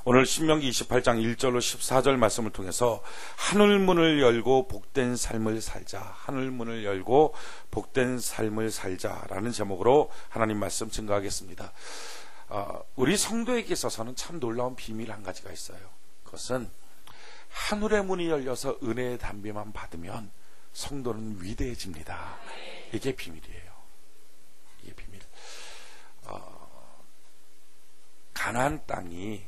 오늘 신명기 28장 1절로 14절 말씀을 통해서 하늘문을 열고 복된 삶을 살자, 하늘문을 열고 복된 삶을 살자라는 제목으로 하나님 말씀 증거하겠습니다. 우리 성도에게 있어서는 참 놀라운 비밀 한 가지가 있어요. 그것은 하늘의 문이 열려서 은혜의 담비만 받으면 성도는 위대해집니다. 이게 비밀이에요. 이게 비밀. 가나안 땅이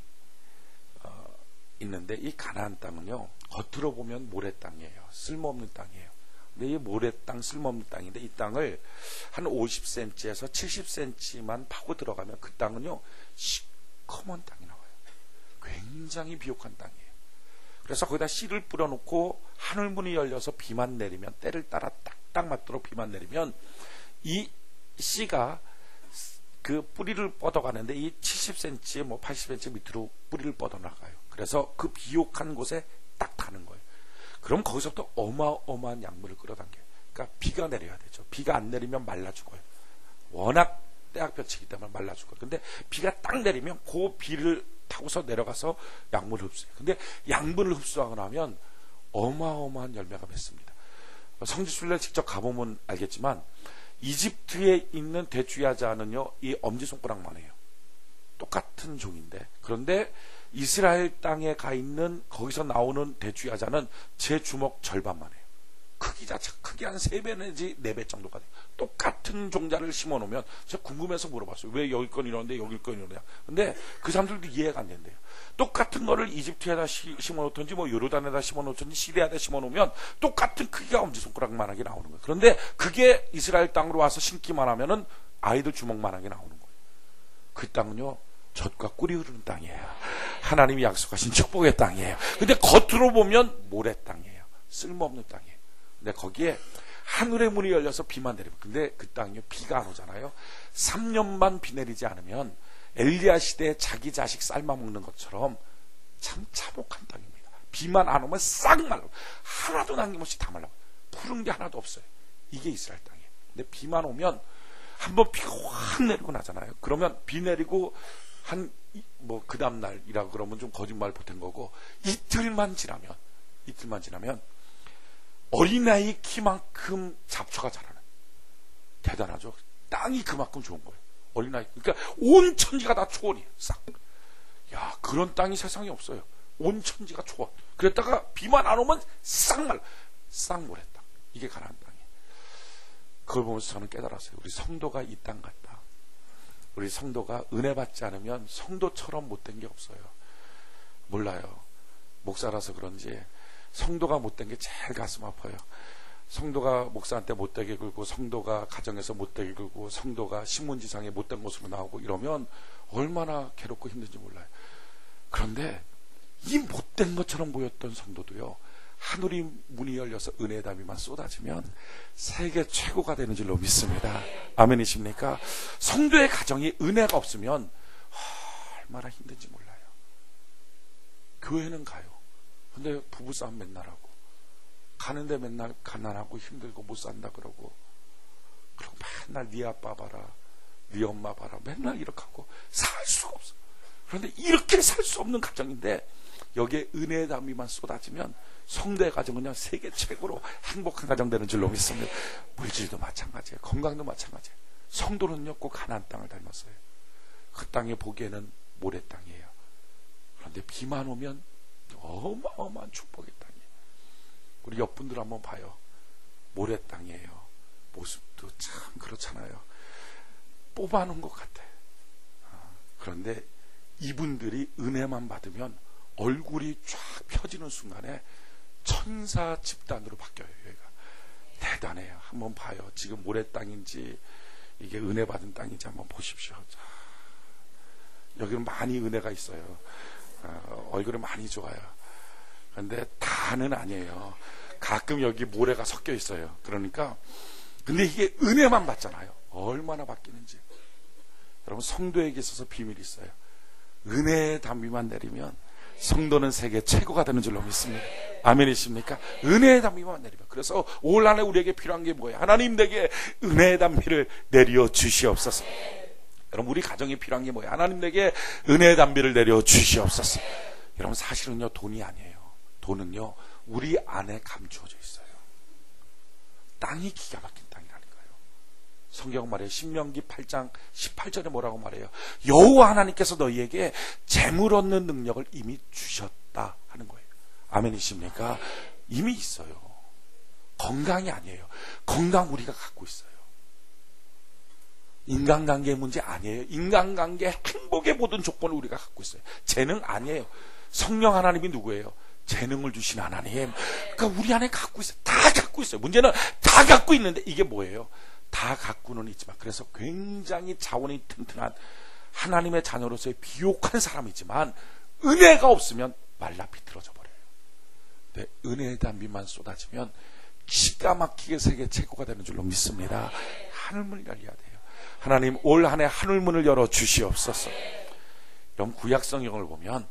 있는데, 이 가나안 땅은요, 겉으로 보면 모래 땅이에요. 쓸모없는 땅이에요. 근데 이 모래 땅, 쓸모없는 땅인데, 이 땅을 한 50cm에서 70cm만 파고 들어가면 그 땅은요, 시커먼 땅이 나와요. 굉장히 비옥한 땅이에요. 그래서 거기다 씨를 뿌려놓고 하늘문이 열려서 비만 내리면, 때를 따라 딱딱 맞도록 비만 내리면 이 씨가 그 뿌리를 뻗어가는데, 이 70cm, 80cm 밑으로 뿌리를 뻗어나가요. 그래서 그 비옥한 곳에 딱 가는 거예요. 그럼 거기서부터 어마어마한 약물을 끌어당겨요. 그러니까 비가 내려야 되죠. 비가 안 내리면 말라 죽어요. 워낙 때학볕이기 때문에 말라 죽어요. 근데 비가 딱 내리면 그 비를 타고서 내려가서 약물을 흡수해요. 근데 약물을 흡수하고 나면 어마어마한 열매가 맺습니다. 성지순례 직접 가보면 알겠지만, 이집트에 있는 대추야자는요, 이 엄지손가락만 해요. 똑같은 종인데, 그런데 이스라엘 땅에 가 있는, 거기서 나오는 대추야자는 제 주먹 절반만 해요. 크기 자체가 크게 한 3배 내지 4배 정도가 돼요. 똑같은 종자를 심어 놓으면, 제가 궁금해서 물어봤어요. 왜 여기 건 이러는데 여기 건 이러냐. 근데 그 사람들도 이해가 안 된대요. 똑같은 거를 이집트에다 심어 놓든지, 요르단에다 심어 놓든지, 시리아에다 심어 놓으면 똑같은 크기가 엄지손가락만하게 나오는 거예요. 그런데 그게 이스라엘 땅으로 와서 심기만 하면은 아이들 주먹만하게 나오는 거예요. 그 땅은요, 젖과 꿀이 흐르는 땅이에요. 하나님이 약속하신 축복의 땅이에요. 근데 겉으로 보면 모래 땅이에요. 쓸모없는 땅이에요. 근데 거기에 하늘의 문이 열려서 비만 내리면, 근데 그 땅이 비가 안 오잖아요. 3년만 비 내리지 않으면 엘리야 시대에 자기 자식 삶아 먹는 것처럼 참 참혹한 땅입니다. 비만 안 오면 싹 말라, 하나도 남김없이 다 말라, 푸른 게 하나도 없어요. 이게 이스라엘 땅이에요. 근데 비만 오면 한번 비가 확 내리고 나잖아요. 그러면 비 내리고 한 그 다음 날이라고 그러면 좀 거짓말 보탠 거고, 이틀만 지나면 어린아이 키만큼 잡초가 자라는, 대단하죠. 땅이 그만큼 좋은 거예요. 어린아이, 그러니까 온 천지가 다 초원이에요. 싹. 야, 그런 땅이 세상에 없어요. 온 천지가 초원. 그랬다가 비만 안 오면 싹 말, 싹 모래 땅. 이게 가나안 땅이에요. 그걸 보면서 저는 깨달았어요. 우리 성도가 이 땅 같다. 우리 성도가 은혜 받지 않으면 성도처럼 못된 게 없어요. 몰라요. 목사라서 그런지 성도가 못된 게 제일 가슴 아파요. 성도가 목사한테 못되게 굴고, 성도가 가정에서 못되게 굴고, 성도가 신문지상에 못된 모습으로 나오고 이러면 얼마나 괴롭고 힘든지 몰라요. 그런데 이 못된 것처럼 보였던 성도도요, 하늘이 문이 열려서 은혜의 담이만 쏟아지면 세계 최고가 되는 줄로 믿습니다. 아멘이십니까? 성도의 가정이 은혜가 없으면 얼마나 힘든지 몰라요. 교회는 가요. 근데 부부싸움 맨날 하고, 가는데 맨날 가난하고 힘들고 못 산다 그러고, 그리고 맨날 네 아빠 봐라, 네 엄마 봐라, 맨날 이렇게 하고 살 수가 없어. 그런데 이렇게 살 수 없는 가정인데, 여기에 은혜의 담비만 쏟아지면 성도의 가정은 그냥 세계 최고로 행복한 가정 되는 줄로 믿습니다. 물질도 마찬가지예요. 건강도 마찬가지예요. 성도는요, 꼭 가나안 땅을 닮았어요. 그 땅에 보기에는 모래 땅이에요. 그런데 비만 오면 어마어마한 축복의 땅이에요. 우리 옆분들 한번 봐요. 모래 땅이에요. 모습도 참 그렇잖아요. 뽑아놓은 것 같아. 그런데 이분들이 은혜만 받으면 얼굴이 쫙 펴지는 순간에 천사 집단으로 바뀌어요. 여기가 대단해요. 한번 봐요. 지금 모래 땅인지 이게 은혜 받은 땅인지 한번 보십시오. 자, 여기는 많이 은혜가 있어요. 얼굴은 많이 좋아요. 그런데 다는 아니에요. 가끔 여기 모래가 섞여 있어요. 그러니까, 근데 이게 은혜만 받잖아요. 얼마나 바뀌는지. 여러분, 성도에게 있어서 비밀이 있어요. 은혜의 담비만 내리면 성도는 세계 최고가 되는 줄로 믿습니다. 아멘이십니까? 은혜의 담비만 내리면. 그래서 올 한해 우리에게 필요한 게 뭐예요? 하나님 내게 은혜의 담비를 내려 주시옵소서. 여러분, 우리 가정에 필요한 게 뭐예요? 하나님 내게 은혜의 담비를 내려 주시옵소서. 여러분, 사실은요, 돈이 아니에요. 돈은요, 우리 안에 감추어져 있어요. 땅이 기가 막힌 땅이라는 거예요. 성경 말해요. 신명기 8장 18절에 뭐라고 말해요? 여호와 하나님께서 너희에게 재물 얻는 능력을 이미 주셨다 하는 거예요. 아멘이십니까? 이미 있어요. 건강이 아니에요. 건강 우리가 갖고 있어요. 인간관계의 문제 아니에요. 인간관계 행복의 모든 조건을 우리가 갖고 있어요. 재능 아니에요. 성령 하나님이 누구예요? 재능을 주신 하나님. 그러니까 우리 안에 갖고 있어요. 다 갖고 있어요. 문제는 다 갖고 있는데 이게 뭐예요? 다 갖고는 있지만, 그래서 굉장히 자원이 튼튼한 하나님의 자녀로서의 비옥한 사람이지만 은혜가 없으면 말라 비틀어져 버려요. 근데 은혜의 담비만 쏟아지면 기가 막히게 세계 최고가 되는 줄로 믿습니다. 하늘문을 열려야 돼요. 하나님, 올 한 해 하늘문을 열어 주시옵소서. 이런 구약 성경을 보면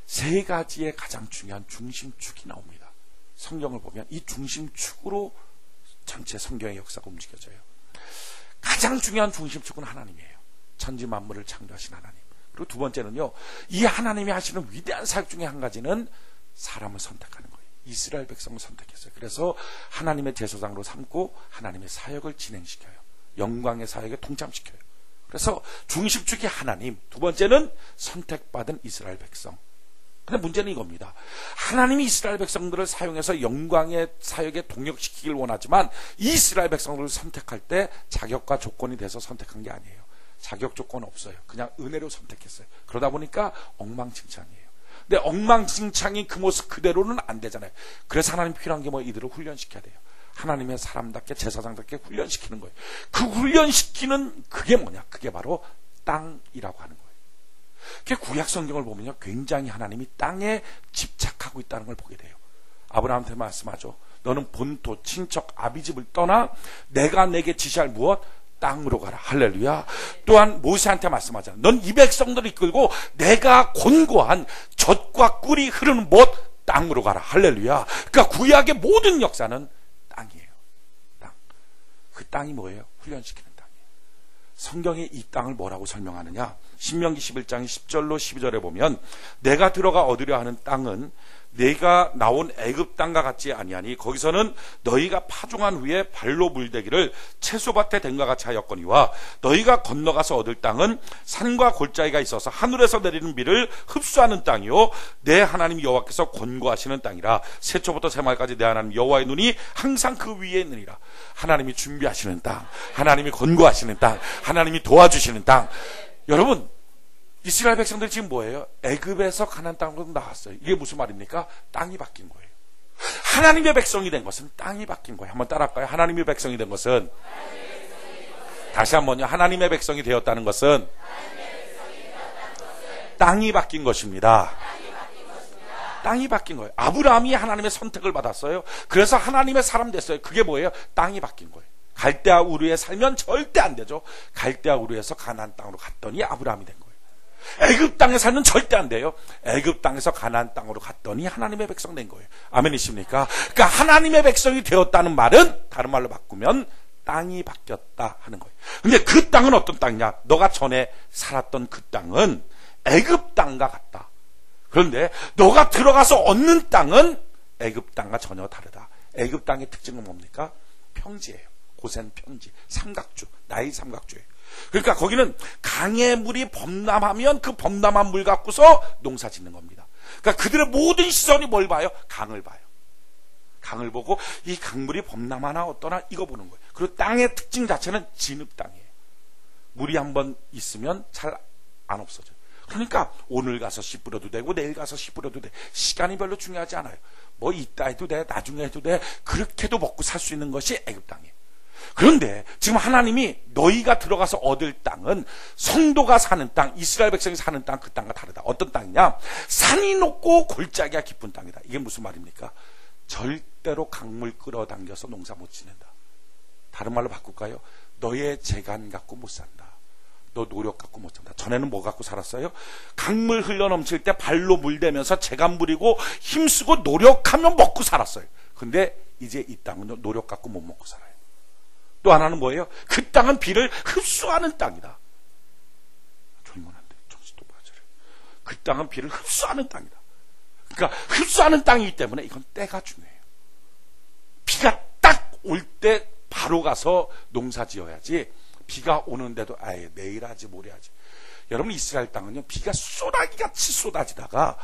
세 가지의 가장 중요한 중심축이 나옵니다. 성경을 보면 이 중심축으로 전체 성경의 역사가 움직여져요. 가장 중요한 중심축은 하나님이에요. 천지 만물을 창조하신 하나님. 그리고 두 번째는요, 이 하나님이 하시는 위대한 사역 중에 한 가지는 사람을 선택하는 거예요. 이스라엘 백성을 선택했어요. 그래서 하나님의 제사장으로 삼고 하나님의 사역을 진행시켜요. 영광의 사역에 동참시켜요. 그래서 중심축이 하나님, 두 번째는 선택받은 이스라엘 백성. 근데 문제는 이겁니다. 하나님이 이스라엘 백성들을 사용해서 영광의 사역에 동역시키길 원하지만 이스라엘 백성들을 선택할 때 자격과 조건이 돼서 선택한 게 아니에요. 자격 조건 없어요. 그냥 은혜로 선택했어요. 그러다 보니까 엉망진창이에요. 근데 엉망진창인 그 모습 그대로는 안 되잖아요. 그래서 하나님 필요한 게 뭐예요? 이들을 훈련시켜야 돼요. 하나님의 사람답게, 제사장답게 훈련시키는 거예요. 그 훈련시키는 그게 뭐냐? 그게 바로 땅이라고 하는 거예요. 구약 성경을 보면요, 굉장히 하나님이 땅에 집착하고 있다는 걸 보게 돼요. 아브라함한테 말씀하죠. 너는 본토, 친척, 아비집을 떠나 내가 내게 지시할 무엇? 땅으로 가라. 할렐루야. 또한 모세한테 말씀하잖아. 넌 이 백성들을 이끌고 내가 권고한 젖과 꿀이 흐르는 곳 땅으로 가라. 할렐루야. 그러니까 구약의 모든 역사는 땅이에요. 땅. 그 땅이 뭐예요? 훈련시키는 땅이에요. 성경이 이 땅을 뭐라고 설명하느냐? 신명기 11장 10절로 12절에 보면 내가 들어가 얻으려 하는 땅은 내가 나온 애굽 땅과 같지 아니하니 거기서는 너희가 파종한 후에 발로 물대기를 채소밭에 댄과 같이 하였거니와 너희가 건너가서 얻을 땅은 산과 골짜기가 있어서 하늘에서 내리는 비를 흡수하는 땅이요 내 하나님 여호와께서 권고하시는 땅이라 세초부터 세말까지 내 하나님 여호와의 눈이 항상 그 위에 있느니라. 하나님이 준비하시는 땅, 하나님이 권고하시는 땅, 하나님이 도와주시는 땅. 여러분, 이스라엘 백성들 지금 뭐예요? 애굽에서 가나안 땅으로 나왔어요. 이게 무슨 말입니까? 땅이 바뀐 거예요. 하나님의 백성이 된 것은 땅이 바뀐 거예요. 한번 따라할까요? 하나님의 백성이 된 것은, 다시 한번요. 하나님의 백성이 되었다는 것은 땅이 바뀐 것입니다. 땅이 바뀐 거예요. 아브라함이 하나님의 선택을 받았어요. 그래서 하나님의 사람 됐어요. 그게 뭐예요? 땅이 바뀐 거예요. 갈대아 우르에 살면 절대 안 되죠. 갈대아 우르에서 가나안 땅으로 갔더니 아브라함이 된 거예요. 애굽 땅에 살면 절대 안 돼요. 애굽 땅에서 가나안 땅으로 갔더니 하나님의 백성 된 거예요. 아멘이십니까? 그러니까 하나님의 백성이 되었다는 말은 다른 말로 바꾸면 땅이 바뀌었다 하는 거예요. 근데 그 땅은 어떤 땅이냐? 너가 전에 살았던 그 땅은 애굽 땅과 같다. 그런데 너가 들어가서 얻는 땅은 애굽 땅과 전혀 다르다. 애굽 땅의 특징은 뭡니까? 평지예요. 고센 평지, 삼각주, 나일 삼각주예요. 그러니까 거기는 강의 물이 범람하면 그 범람한 물 갖고서 농사 짓는 겁니다. 그러니까 그들의 모든 시선이 뭘 봐요? 강을 봐요. 강을 보고 이 강물이 범람하나 어떠나 이거 보는 거예요. 그리고 땅의 특징 자체는 진흙 땅이에요. 물이 한번 있으면 잘 안 없어져요. 그러니까 오늘 가서 씨 뿌려도 되고 내일 가서 씨 뿌려도 돼. 시간이 별로 중요하지 않아요. 뭐 이따 해도 돼, 나중에 해도 돼. 그렇게도 먹고 살 수 있는 것이 애굽 땅이에요. 그런데 지금 하나님이 너희가 들어가서 얻을 땅은 성도가 사는 땅, 이스라엘 백성이 사는 땅, 그 땅과 다르다. 어떤 땅이냐? 산이 높고 골짜기가 깊은 땅이다. 이게 무슨 말입니까? 절대로 강물 끌어당겨서 농사 못 지낸다. 다른 말로 바꿀까요? 너의 재간 갖고 못 산다. 너 노력 갖고 못 산다. 전에는 뭐 갖고 살았어요? 강물 흘러 넘칠 때 발로 물대면서 재간 부리고 힘쓰고 노력하면 먹고 살았어요. 근데 이제 이 땅은 노력 갖고 못 먹고 살아요. 또 하나는 뭐예요? 그 땅은 비를 흡수하는 땅이다. 그 땅은 비를 흡수하는 땅이다. 그러니까 흡수하는 땅이기 때문에 이건 때가 중요해요. 비가 딱 올 때 바로 가서 농사 지어야지, 비가 오는데도 아예 내일 하지 모레 하지. 여러분, 이스라엘 땅은요, 비가 쏟아기같이 쏟아지다가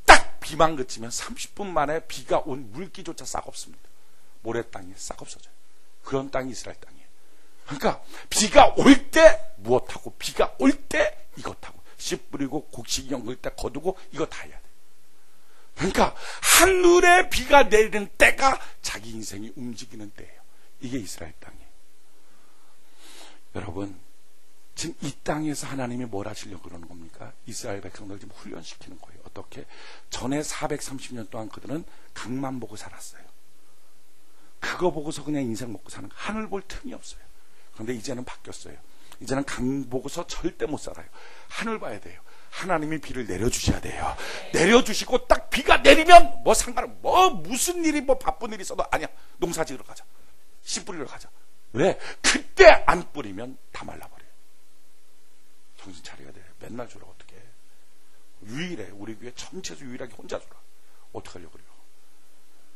딱 비만 그치면 30분 만에 비가 온 물기조차 싹 없습니다. 모래 땅이 싹 없어져요. 그런 땅이 이스라엘 땅이에요. 그러니까 비가 올 때 무엇하고, 비가 올 때 이것하고, 씨 뿌리고 곡식이 엉글 때 거두고 이거 다 해야 돼요. 그러니까 하늘에 비가 내리는 때가 자기 인생이 움직이는 때예요. 이게 이스라엘 땅이에요. 여러분, 지금 이 땅에서 하나님이 뭘 하시려고 그러는 겁니까? 이스라엘 백성들 지금 훈련시키는 거예요. 어떻게? 전에 430년 동안 그들은 강만 보고 살았어요. 그거 보고서 그냥 인생 먹고 사는 거. 하늘 볼 틈이 없어요. 그런데 이제는 바뀌었어요. 이제는 강 보고서 절대 못 살아요. 하늘 봐야 돼요. 하나님이 비를 내려주셔야 돼요. 내려주시고 딱 비가 내리면 뭐 상관은, 뭐 무슨 일이, 뭐 바쁜 일이 있어도 아니야, 농사 지으러 가자, 씨 뿌리러 가자. 왜? 그때 안 뿌리면 다 말라버려요. 정신 차려야 돼. 맨날 주라. 어떻게 해? 유일해. 우리 교회 전체에서 유일하게 혼자 주라. 어떻게 하려고 그래요?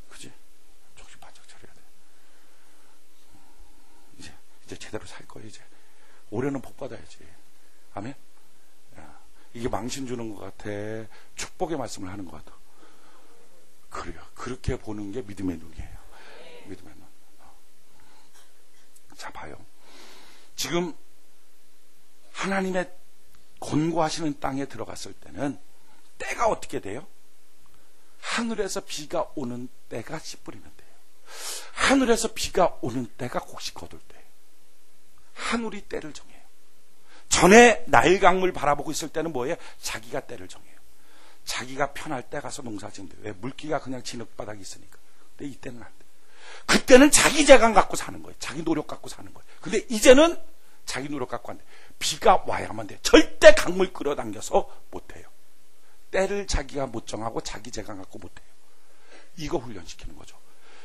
그지? 정신 바짝 차려야 돼. 이제 제대로 살 거예요. 이제 올해는 복 받아야지. 아멘. 이게 망신 주는 것 같아, 축복의 말씀을 하는 것 같아. 그래요. 그렇게 보는 게 믿음의 눈이에요. 믿음의 눈. 자, 봐요. 지금 하나님의 권고하시는 땅에 들어갔을 때는 때가 어떻게 돼요? 하늘에서 비가 오는 때가 씨 뿌리는 때예요. 하늘에서 비가 오는 때가 곡식 거둘 때예요. 하늘이 때를 정해요. 전에 나일 강물 바라보고 있을 때는 뭐예요? 자기가 때를 정해요. 자기가 편할 때 가서 농사 짓는데, 왜? 물기가 그냥 진흙바닥이 있으니까. 근데 이때는 안 돼. 그때는 자기 재간 갖고 사는 거예요. 자기 노력 갖고 사는 거예요. 근데 이제는 자기 노력 갖고 안 돼. 비가 와야만 돼. 절대 강물 끌어당겨서 못 해요. 때를 자기가 못 정하고 자기 재간 갖고 못 해요. 이거 훈련시키는 거죠.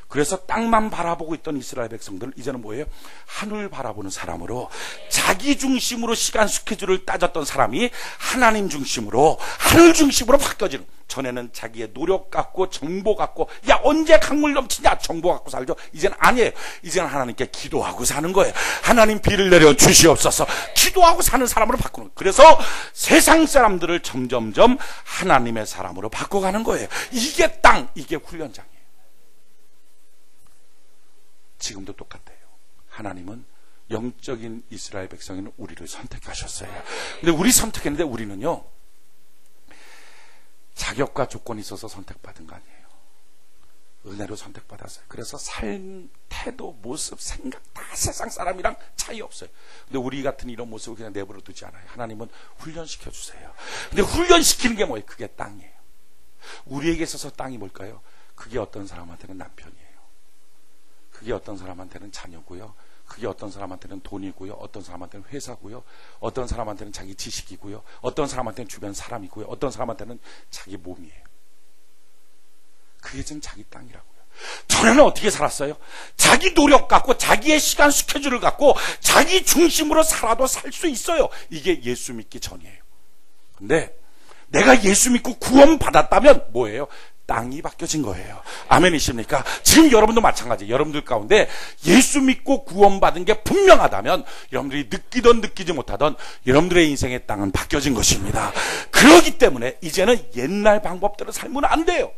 그래서 땅만 바라보고 있던 이스라엘 백성들은 이제는 뭐예요? 하늘 바라보는 사람으로, 자기 중심으로 시간 스케줄을 따졌던 사람이 하나님 중심으로, 하늘 중심으로 바뀌어지는. 전에는 자기의 노력 갖고 정보 갖고, 야 언제 강물 넘치냐, 정보 갖고 살죠. 이제는 아니에요. 이제는 하나님께 기도하고 사는 거예요. 하나님 비를 내려 주시옵소서. 기도하고 사는 사람으로 바꾸는 거예요. 그래서 세상 사람들을 점점점 하나님의 사람으로 바꿔가는 거예요. 이게 땅, 이게 훈련장이에요. 지금도 똑같아요. 하나님은 영적인 이스라엘 백성에는 우리를 선택하셨어요. 근데 우리 선택했는데 우리는요, 자격과 조건이 있어서 선택받은 거 아니에요. 은혜로 선택받았어요. 그래서 삶, 태도, 모습, 생각 다 세상 사람이랑 차이 없어요. 근데 우리 같은 이런 모습을 그냥 내버려 두지 않아요. 하나님은 훈련시켜 주세요. 근데 훈련시키는 게 뭐예요? 그게 땅이에요. 우리에게 있어서 땅이 뭘까요? 그게 어떤 사람한테는 남편이에요. 그게 어떤 사람한테는 자녀고요. 그게 어떤 사람한테는 돈이고요. 어떤 사람한테는 회사고요. 어떤 사람한테는 자기 지식이고요. 어떤 사람한테는 주변 사람이고요. 어떤 사람한테는 자기 몸이에요. 그게 지금 자기 땅이라고요. 전에는 어떻게 살았어요? 자기 노력 갖고, 자기의 시간 스케줄을 갖고 자기 중심으로 살아도 살 수 있어요. 이게 예수 믿기 전이에요. 근데 내가 예수 믿고 구원 받았다면 뭐예요? 땅이 바뀌어진 거예요. 아멘이십니까? 지금 여러분도 마찬가지예요. 여러분들 가운데 예수 믿고 구원받은 게 분명하다면, 여러분들이 느끼던 느끼지 못하던 여러분들의 인생의 땅은 바뀌어진 것입니다. 그렇기 때문에 이제는 옛날 방법대로 살면 안 돼요.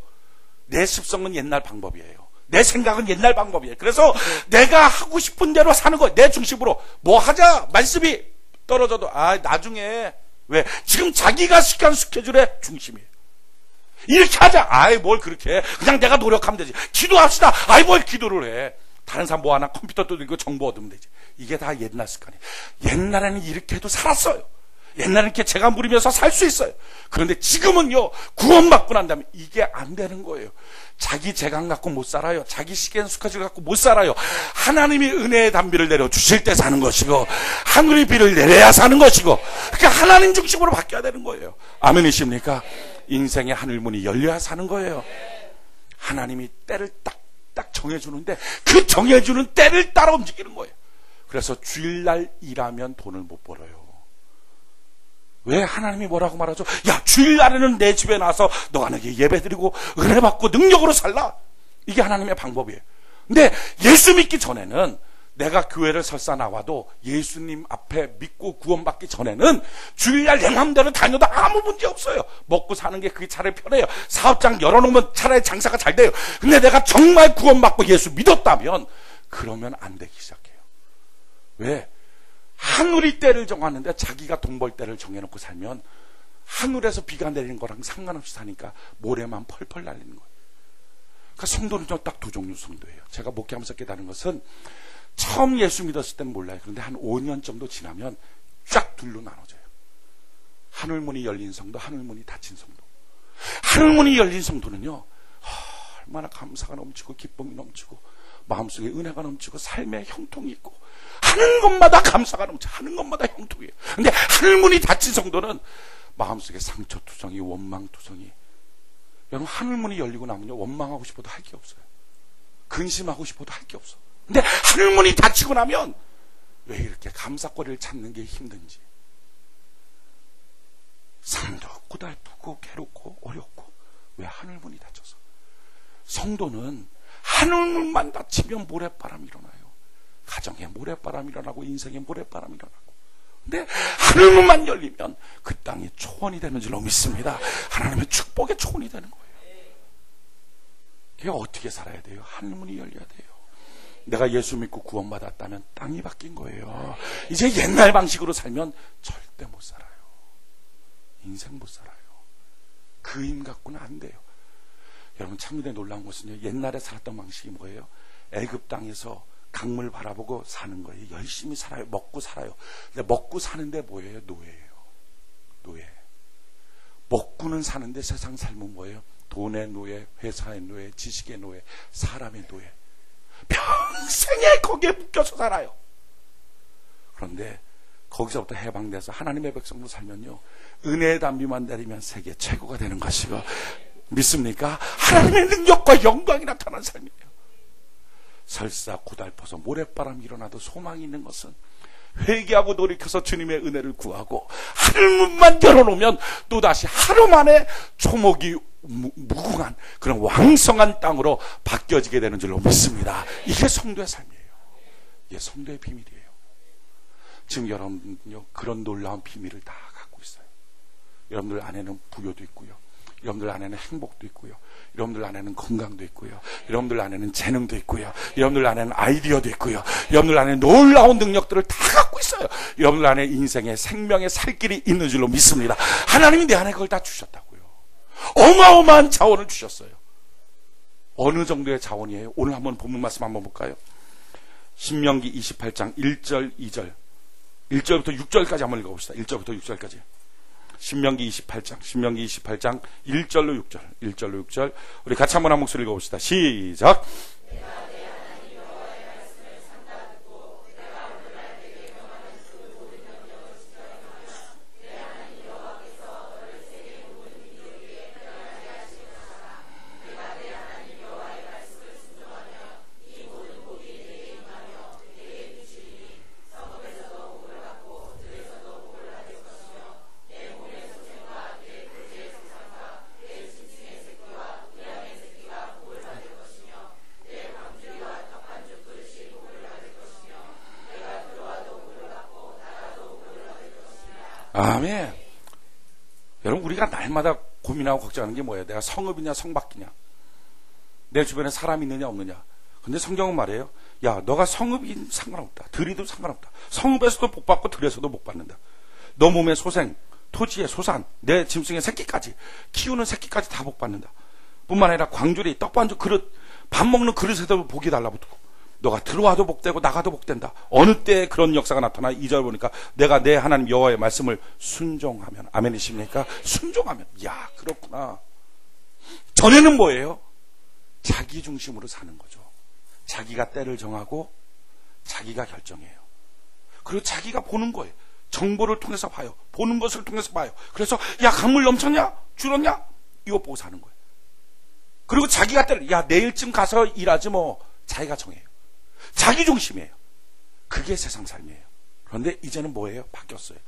내 습성은 옛날 방법이에요. 내 생각은 옛날 방법이에요. 그래서 내가 하고 싶은 대로 사는 거예요. 내 중심으로. 뭐 하자, 말씀이 떨어져도 나중에. 왜? 지금 자기가 시간 스케줄의 중심이에요. 이렇게 하자. 뭘 그렇게 해. 그냥 내가 노력하면 되지. 기도합시다. 뭘 기도를 해. 다른 사람 뭐 하나 컴퓨터 두들기고 정보 얻으면 되지. 이게 다 옛날 습관이에요. 옛날에는 이렇게 해도 살았어요. 옛날에는 이렇게 재간 부리면서 살 수 있어요. 그런데 지금은요, 구원받고 난 다음에 이게 안 되는 거예요. 자기 재간 갖고 못 살아요. 자기 시간 스케줄 갖고 못 살아요. 하나님이 은혜의 단비를 내려 주실 때 사는 것이고, 하늘의 비를 내려야 사는 것이고, 그러니까 하나님 중심으로 바뀌어야 되는 거예요. 아멘이십니까? 인생의 하늘문이 열려야 사는 거예요. 하나님이 때를 딱 정해주는데 그 정해주는 때를 따라 움직이는 거예요. 그래서 주일날 일하면 돈을 못 벌어요. 왜 하나님이 뭐라고 말하죠? 야, 주일날에는 내 집에 나와서 너가 내게 예배드리고 은혜 받고 능력으로 살라. 이게 하나님의 방법이에요. 근데 예수 믿기 전에는, 내가 교회를 설사 나와도 예수님 앞에 믿고 구원받기 전에는 주일날 내 마음대로 다녀도 아무 문제 없어요. 먹고 사는 게 그게 차라리 편해요. 사업장 열어놓으면 차라리 장사가 잘 돼요. 근데 내가 정말 구원받고 예수 믿었다면 그러면 안 되기 시작해요. 왜? 하늘이 때를 정하는데 자기가 돈 벌 때를 정해놓고 살면 하늘에서 비가 내리는 거랑 상관없이 사니까 모래만 펄펄 날리는 거예요. 그러니까 성도는 딱 두 종류 성도예요. 제가 목회하면서 깨달은 것은, 처음 예수 믿었을 때는 몰라요. 그런데 한 5년 정도 지나면 쫙 둘로 나눠져요. 하늘문이 열린 성도, 하늘문이 닫힌 성도. 하늘문이 열린 성도는요, 얼마나 감사가 넘치고 기쁨이 넘치고 마음속에 은혜가 넘치고 삶에 형통이 있고 하는 것마다 감사가 넘쳐, 하는 것마다 형통이에요. 근데 하늘문이 닫힌 성도는 마음속에 상처투성이, 원망투성이. 여러분, 하늘문이 열리고 나면요, 원망하고 싶어도 할 게 없어요. 근심하고 싶어도 할 게 없어. 근데 하늘문이 닫히고 나면 왜 이렇게 감사거리를 찾는 게 힘든지, 삶도 고달프고 괴롭고 어렵고, 왜 하늘문이 닫혀서. 성도는 하늘문만 닫히면 모래바람이 일어나요. 가정에 모래바람이 일어나고 인생에 모래바람이 일어나고. 근데 하늘문만 열리면 그 땅이 초원이 되는 줄로 믿습니다. 하나님의 축복의 초원이 되는 거예요. 그게 어떻게 살아야 돼요? 하늘문이 열려야 돼요. 내가 예수 믿고 구원받았다면 땅이 바뀐 거예요. 이제 옛날 방식으로 살면 절대 못 살아요. 인생 못 살아요. 그 힘 갖고는 안 돼요. 여러분, 참으로 놀라운 것은요, 옛날에 살았던 방식이 뭐예요? 애굽 땅에서 강물 바라보고 사는 거예요. 열심히 살아요. 먹고 살아요. 근데 먹고 사는데 뭐예요? 노예예요. 노예. 먹고는 사는데 세상 삶은 뭐예요? 돈의 노예, 회사의 노예, 지식의 노예, 사람의 노예. 평생에 거기에 묶여서 살아요. 그런데 거기서부터 해방돼서 하나님의 백성으로 살면요, 은혜의 단비만 내리면 세계 최고가 되는 것이고, 믿습니까? 하나님의 능력과 영광이 나타나는 삶이에요. 설사 고달퍼서 모래바람이 일어나도 소망이 있는 것은, 회개하고 돌이켜서 주님의 은혜를 구하고 하늘문만 열어놓으면 또다시 하루 만에 초목이 무궁한 그런 왕성한 땅으로 바뀌어지게 되는 줄로 믿습니다. 이게 성도의 삶이에요. 이게 성도의 비밀이에요. 지금 여러분요, 그런 놀라운 비밀을 다 갖고 있어요. 여러분들 안에는 부여도 있고요, 여러분들 안에는 행복도 있고요, 여러분들 안에는 건강도 있고요, 여러분들 안에는 재능도 있고요, 여러분들 안에는 아이디어도 있고요, 여러분들 안에 놀라운 능력들을 다 갖고 있어요. 여러분들 안에 인생의 생명의 살 길이 있는 줄로 믿습니다. 하나님이 내 안에 그걸 다 주셨다고요. 어마어마한 자원을 주셨어요. 어느 정도의 자원이에요? 오늘 한번 본문 말씀 한번 볼까요? 신명기 28장 1절 2절 1절부터 6절까지 한번 읽어봅시다. 1절부터 6절까지. 신명기 28장 1절로 6절 1절로 6절 우리 같이 한번 한 목소리 읽어봅시다. 시작. 아멘. 여러분, 우리가 날마다 고민하고 걱정하는 게 뭐예요? 내가 성읍이냐 성밖이냐, 내 주변에 사람이 있느냐 없느냐. 근데 성경은 말해요, 야, 너가 성읍이 상관없다, 들이도 상관없다. 성읍에서도 복받고 들에서도 복받는다. 너 몸의 소생, 토지의 소산, 내 짐승의 새끼까지, 키우는 새끼까지 다 복받는다. 뿐만 아니라 광주리, 떡반죽 그릇, 밥 먹는 그릇에도 복이 달라붙고, 너가 들어와도 복되고 나가도 복된다. 어느 때에 그런 역사가 나타나? 2절 보니까 내가 내 하나님 여호와의 말씀을 순종하면. 아멘이십니까? 순종하면. 야, 그렇구나. 전에는 뭐예요? 자기 중심으로 사는 거죠. 자기가 때를 정하고 자기가 결정해요. 그리고 자기가 보는 거예요. 정보를 통해서 봐요. 보는 것을 통해서 봐요. 그래서 야, 강물 넘쳤냐? 줄었냐? 이거 보고 사는 거예요. 그리고 자기가 때를, 야, 내일쯤 가서 일하지 뭐. 자기가 정해요. 자기 중심이에요. 그게 세상 삶이에요. 그런데 이제는 뭐예요? 바뀌었어요.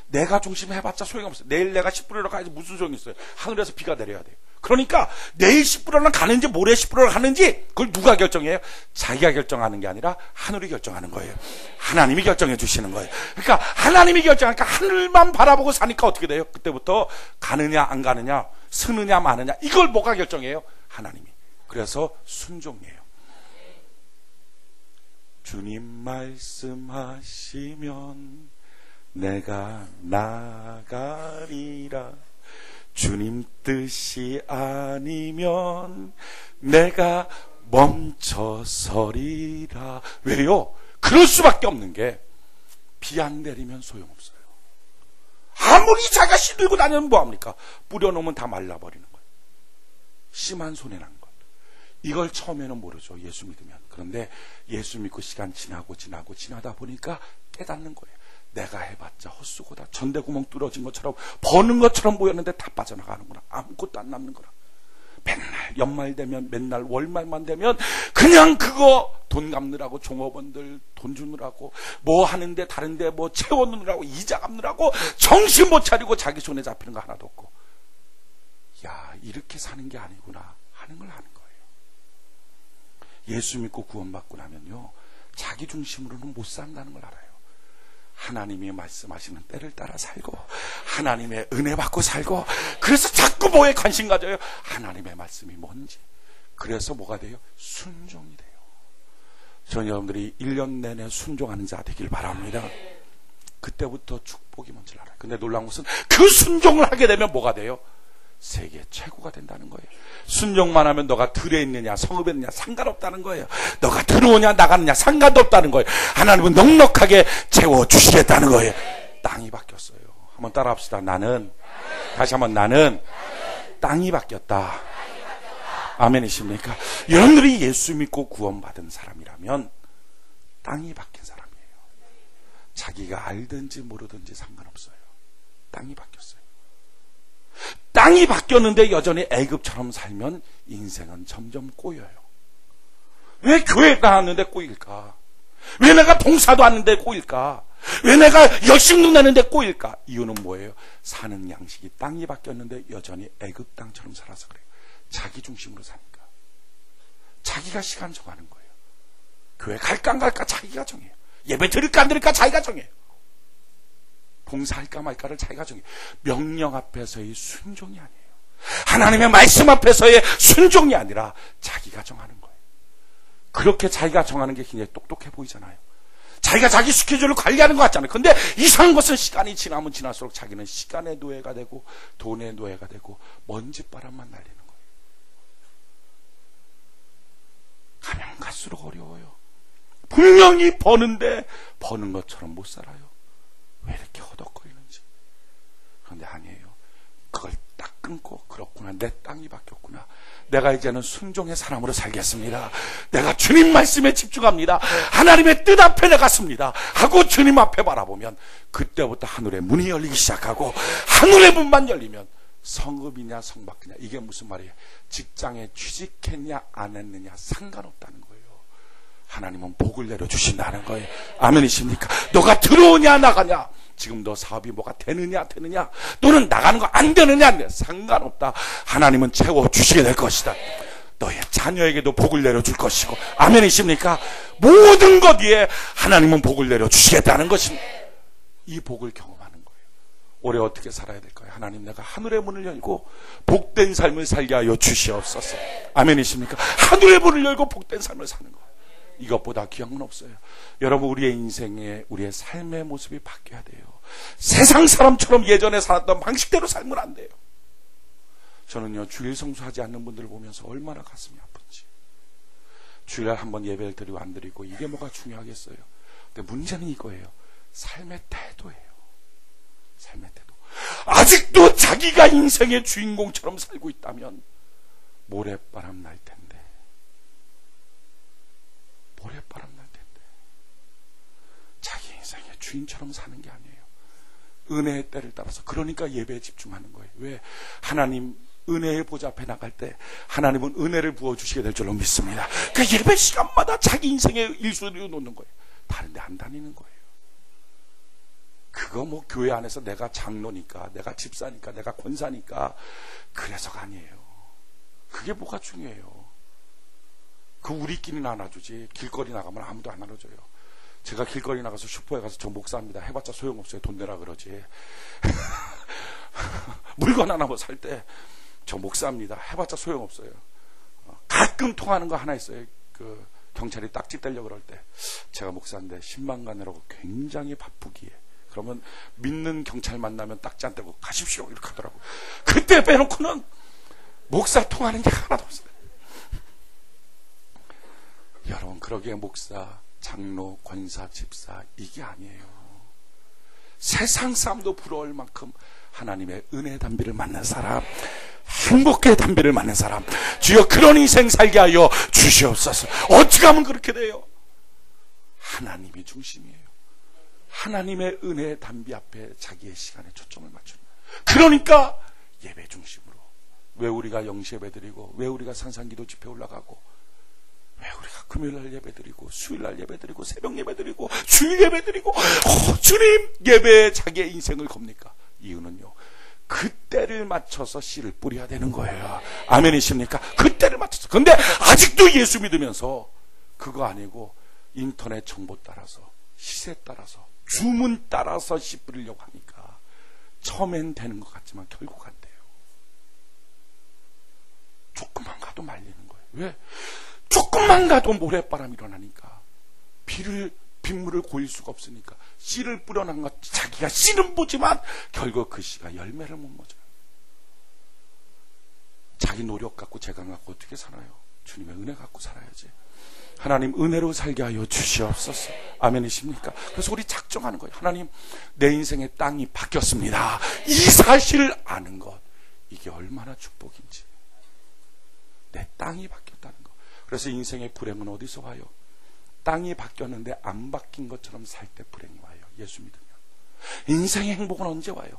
내가 중심 해봤자 소용없어요. 내일 내가 10%로 가야지 무슨 소용이 있어요. 하늘에서 비가 내려야 돼요. 그러니까 내일 10%는 가는지 모레 10%를 가는지 그걸 누가 결정해요? 자기가 결정하는 게 아니라 하늘이 결정하는 거예요. 하나님이 결정해 주시는 거예요. 그러니까 하나님이 결정하니까 하늘만 바라보고 사니까 어떻게 돼요? 그때부터 가느냐 안 가느냐, 쓰느냐 마느냐, 이걸 뭐가 결정해요? 하나님이. 그래서 순종이에요. 주님 말씀하시면 내가 나가리라. 주님 뜻이 아니면 내가 멈춰서리라. 왜요? 그럴 수밖에 없는 게 비 안 내리면 소용없어요. 아무리 자기가 씨 들고 다니면 뭐합니까? 뿌려놓으면 다 말라버리는 거예요. 심한 손해난 것. 이걸 처음에는 모르죠. 예수 믿으면. 그런데 예수 믿고 시간 지나다 보니까 깨닫는 거예요. 내가 해봤자 헛수고다. 전대구멍 뚫어진 것처럼 버는 것처럼 보였는데 다 빠져나가는구나. 아무것도 안 남는구나. 맨날 연말 되면 맨날 월말만 되면 그냥 그거 돈 갚느라고 종업원들 돈 주느라고 뭐 하는데 다른데 뭐 채워놓느라고 이자 갚느라고 정신 못 차리고 자기 손에 잡히는 거 하나도 없고, 야, 이렇게 사는 게 아니구나 하는 걸 하는 거예요. 예수 믿고 구원받고 나면요, 자기 중심으로는 못 산다는 걸 알아요. 하나님이 말씀하시는 때를 따라 살고 하나님의 은혜 받고 살고, 그래서 자꾸 뭐에 관심 가져요? 하나님의 말씀이 뭔지. 그래서 뭐가 돼요? 순종이 돼요. 저는 여러분들이 1년 내내 순종하는 자 되길 바랍니다. 그때부터 축복이 뭔지 알아요. 근데 놀라운 것은 그 순종을 하게 되면 뭐가 돼요? 세계 최고가 된다는 거예요. 순종만 하면 너가 들에 있느냐 성읍에 있느냐 상관없다는 거예요. 너가 들어오냐 나가느냐 상관도 없다는 거예요. 하나님은 넉넉하게 채워주시겠다는 거예요. 땅이 바뀌었어요. 한번 따라 합시다. 다시 한번 나는 땅이 바뀌었다. 아멘이십니까? 여러분들이 예수 믿고 구원받은 사람이라면 땅이 바뀐 사람이에요. 자기가 알든지 모르든지 상관없어요. 땅이 바뀌었어요. 땅이 바뀌었는데 여전히 애굽처럼 살면 인생은 점점 꼬여요. 왜 교회 나왔는데 꼬일까? 왜 내가 봉사도 하는데 꼬일까? 왜 내가 열심히 내는데 꼬일까? 이유는 뭐예요? 사는 양식이 땅이 바뀌었는데 여전히 애굽 땅처럼 살아서 그래요. 자기 중심으로 사니까. 자기가 시간 정하는 거예요. 교회 갈까 안 갈까 자기가 정해요. 예배 드릴까 안 드릴까 자기가 정해요. 봉사할까 말까를 자기가 정해요. 명령 앞에서의 순종이 아니에요. 하나님의 말씀 앞에서의 순종이 아니라 자기가 정하는 거예요. 그렇게 자기가 정하는 게 굉장히 똑똑해 보이잖아요. 자기가 자기 스케줄을 관리하는 것 같잖아요. 근데 이상한 것은 시간이 지나면 지날수록 자기는 시간의 노예가 되고 돈의 노예가 되고 먼지바람만 날리는 거예요. 가면 갈수록 어려워요. 분명히 버는데 버는 것처럼 못 살아요. 왜 이렇게 허덕거리는지. 그런데 아니에요. 그걸 딱 끊고 그렇구나. 내 땅이 바뀌었구나. 내가 이제는 순종의 사람으로 살겠습니다. 내가 주님 말씀에 집중합니다. 하나님의 뜻 앞에 내가 섭니다 하고 주님 앞에 바라보면 그때부터 하늘의 문이 열리기 시작하고, 하늘의 문만 열리면 성읍이냐 성밖이냐 이게 무슨 말이에요? 직장에 취직했냐 안 했느냐 상관없다는 거예요. 하나님은 복을 내려주신다는 거예요. 아멘이십니까? 너가 들어오냐 나가냐, 지금 너 사업이 뭐가 되느냐 너는 나가는 거 안 되느냐 상관없다. 하나님은 채워주시게 될 것이다. 너의 자녀에게도 복을 내려줄 것이고, 아멘이십니까? 모든 것 위에 하나님은 복을 내려주시겠다는 것입니다. 이 복을 경험하는 거예요. 올해 어떻게 살아야 될까요? 하나님, 내가 하늘의 문을 열고 복된 삶을 살게 하여 주시옵소서. 아멘이십니까? 하늘의 문을 열고 복된 삶을 사는 거예요. 이것보다 귀한 건 없어요. 여러분, 우리의 인생에 우리의 삶의 모습이 바뀌어야 돼요. 세상 사람처럼 예전에 살았던 방식대로 살면 안 돼요. 저는요, 주일 성수하지 않는 분들을 보면서 얼마나 가슴이 아픈지. 주일날 한번 예배를 드리고 안 드리고 이게 뭐가 중요하겠어요. 근데 문제는 이거예요. 삶의 태도예요. 삶의 태도. 아직도 자기가 인생의 주인공처럼 살고 있다면 모래바람 날 텐데. 모래바람 날 텐데. 자기 인생의 주인처럼 사는 게 아니에요. 은혜의 때를 따라서. 그러니까 예배에 집중하는 거예요. 왜? 하나님 은혜의 보좌 앞에 나갈 때 하나님은 은혜를 부어주시게 될 줄로 믿습니다. 그 예배 시간마다 자기 인생의 일수를 놓는 거예요. 다른 데 안 다니는 거예요. 그거 뭐 교회 안에서 내가 장로니까, 내가 집사니까, 내가 권사니까 그래서가 아니에요. 그게 뭐가 중요해요. 그 우리끼리 나눠주지 길거리 나가면 아무도 안 나눠줘요. 제가 길거리 나가서 슈퍼에 가서 저 목사입니다 해봤자 소용없어요. 돈 내라 그러지. 물건 하나 뭐 살 때 저 목사입니다 해봤자 소용없어요. 가끔 통하는 거 하나 있어요. 그 경찰이 딱지 떼려고 그럴 때 제가 목사인데 10만 가내라고 굉장히 바쁘기에, 그러면 믿는 경찰 만나면 딱지 안 떼고 가십시오 이렇게 하더라고. 그때 빼놓고는 목사 통하는 게 하나도 없어요. 여러분, 그러기에 목사, 장로, 권사, 집사 이게 아니에요. 세상 사람도 부러울 만큼 하나님의 은혜의 담비를 맞는 사람, 행복의 담비를 맞는 사람, 주여 그런 인생 살게 하여 주시옵소서. 어찌 하면 그렇게 돼요? 하나님이 중심이에요. 하나님의 은혜의 담비 앞에 자기의 시간에 초점을 맞추는 거예요. 그러니까 예배 중심으로. 왜 우리가 영시 예배 드리고, 왜 우리가 산상기도 집회 올라가고, 왜 우리가 금요일날 예배드리고 수요일날 예배드리고 새벽 예배드리고 주일 예배드리고 주님 예배에 자기의 인생을 겁니까? 이유는요, 그때를 맞춰서 씨를 뿌려야 되는 거예요. 아멘이십니까? 그때를 맞춰서. 근데 아직도 예수 믿으면서 그거 아니고 인터넷 정보 따라서, 시세 따라서, 주문 따라서 씨 뿌리려고 하니까 처음엔 되는 것 같지만 결국 안 돼요. 조금만 가도 말리는 거예요. 왜? 조금만 가도 모래바람이 일어나니까, 빗물을 고일 수가 없으니까 씨를 뿌려놓은 것, 자기가 씨는 보지만 결국 그 씨가 열매를 못 맺어요. 자기 노력 갖고 재간 갖고 어떻게 살아요? 주님의 은혜 갖고 살아야지. 하나님 은혜로 살게 하여 주시옵소서. 아멘이십니까? 그래서 우리 작정하는 거예요. 하나님, 내 인생의 땅이 바뀌었습니다. 이 사실을 아는 것, 이게 얼마나 축복인지. 내 땅이 바뀌었다는 것. 그래서 인생의 불행은 어디서 와요? 땅이 바뀌었는데 안 바뀐 것처럼 살 때 불행이 와요. 예수 믿으면. 인생의 행복은 언제 와요?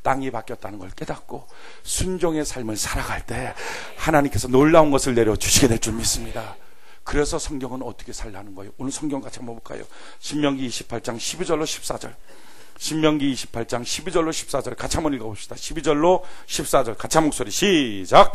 땅이 바뀌었다는 걸 깨닫고 순종의 삶을 살아갈 때 하나님께서 놀라운 것을 내려주시게 될 줄 믿습니다. 그래서 성경은 어떻게 살라는 거예요? 오늘 성경 같이 한번 볼까요? 신명기 28장 12절로 14절. 신명기 28장 12절로 14절 같이 한번 읽어봅시다. 12절로 14절 같이 한 목소리 시작.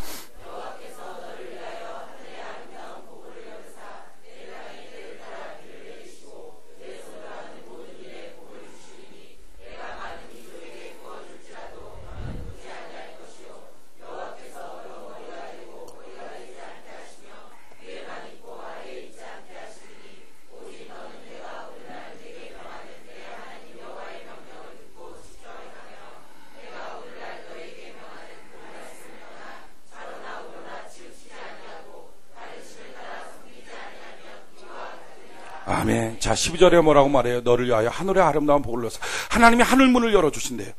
아멘. 자, 12절에 뭐라고 말해요? 너를 위하여 하늘의 아름다운 복을 넣어서. 하나님이 하늘문을 열어주신대요.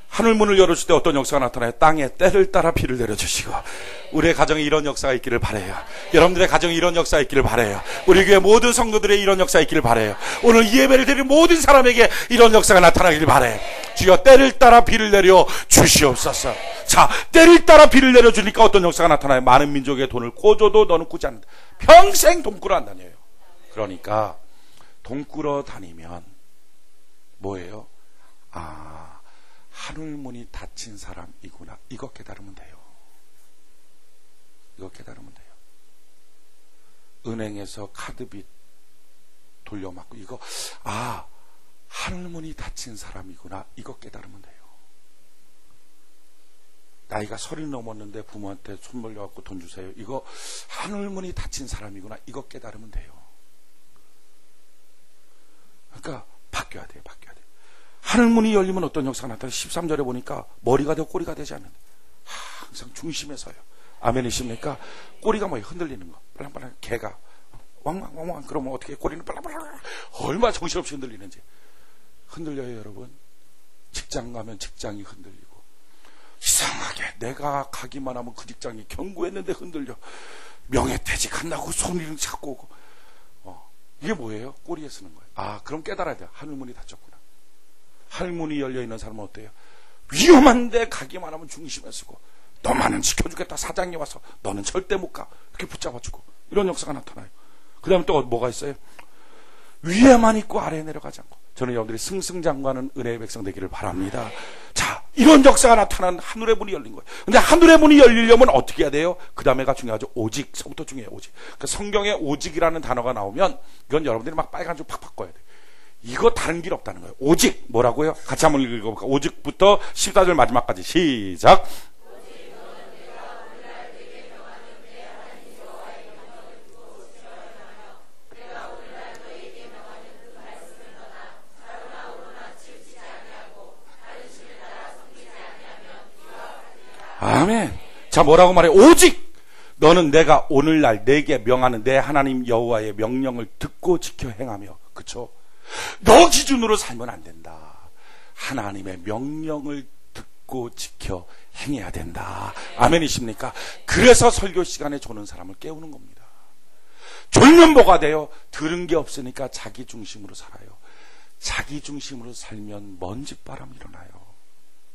하늘문을 열어줄 때 어떤 역사가 나타나요? 땅에 때를 따라 비를 내려주시고. 우리의 가정에 이런 역사가 있기를 바라요. 여러분들의 가정에 이런 역사가 있기를 바라요. 우리 교회 모든 성도들의 이런 역사가 있기를 바라요. 오늘 이 예배를 드린 모든 사람에게 이런 역사가 나타나기를 바라요. 주여 때를 따라 비를 내려 주시옵소서. 자, 때를 따라 비를 내려주니까 어떤 역사가 나타나요? 많은 민족의 돈을 꿔줘도 너는 꾸지 않는다. 평생 돈 꾸러 안 다녀요. 그러니까 돈 꾸러 다니면 뭐예요? 아, 하늘문이 닫힌 사람이구나. 이거 깨달으면 돼요. 이거 깨달으면 돼요. 은행에서 카드빚 돌려막고 이거, 아, 하늘문이 닫힌 사람이구나. 이거 깨달으면 돼요. 나이가 30 넘었는데 부모한테 손 벌려갖고 돈 주세요. 이거 하늘문이 닫힌 사람이구나. 이거 깨달으면 돼요. 그러니까 바뀌어야 돼요. 바뀌어야 돼요. 하늘문이 열리면 어떤 역사가 나타나요? 13절에 보니까 머리가 되고 꼬리가 되지 않는, 항상 중심에 서요. 아멘이십니까? 꼬리가 뭐예요? 흔들리는 거. 빨랑빨랑 개가 왕왕왕왕 그러면 어떻게 꼬리는 빨랑빨랑 얼마나 정신없이 흔들리는지. 흔들려요, 여러분. 직장 가면 직장이 흔들리고, 이상하게 내가 가기만 하면 그 직장이 경고했는데 흔들려. 명예퇴직 한다고 손이랑 잡고 오고. 이게 뭐예요? 꼬리에 쓰는 거예요. 아, 그럼 깨달아야 돼요. 하늘문이 닫혔구나. 하늘문이 열려있는 사람은 어때요? 위험한데 가기만 하면 중심에 쓰고, 너만은 지켜주겠다. 사장이 와서 너는 절대 못 가. 이렇게 붙잡아주고. 이런 역사가 나타나요. 그 다음에 또 뭐가 있어요? 위에만 있고 아래에 내려가지 않고. 저는 여러분들이 승승장구하는 은혜의 백성 되기를 바랍니다. 자, 이런 역사가 나타난 하늘의 문이 열린 거예요. 근데 하늘의 문이 열리려면 어떻게 해야 돼요? 그 다음에가 중요하죠. 오직서부터 중요해요. 오직. 그러니까 성경에 오직이라는 단어가 나오면 이건 여러분들이 막 빨간 줄 팍팍 꺼야 돼요. 이거 다른 길 없다는 거예요. 오직 뭐라고요? 같이 한번 읽어볼까? 오직부터 14절 마지막까지 시작. 아멘. 자, 뭐라고 말해? 오직 너는 내가 오늘날 내게 명하는 내 하나님 여호와의 명령을 듣고 지켜 행하며. 그쵸? 너 기준으로 살면 안 된다. 하나님의 명령을 듣고 지켜 행해야 된다. 아멘이십니까? 그래서 설교 시간에 조는 사람을 깨우는 겁니다. 졸면 뭐가 돼요? 들은 게 없으니까 자기 중심으로 살아요. 자기 중심으로 살면 먼지바람 일어나요.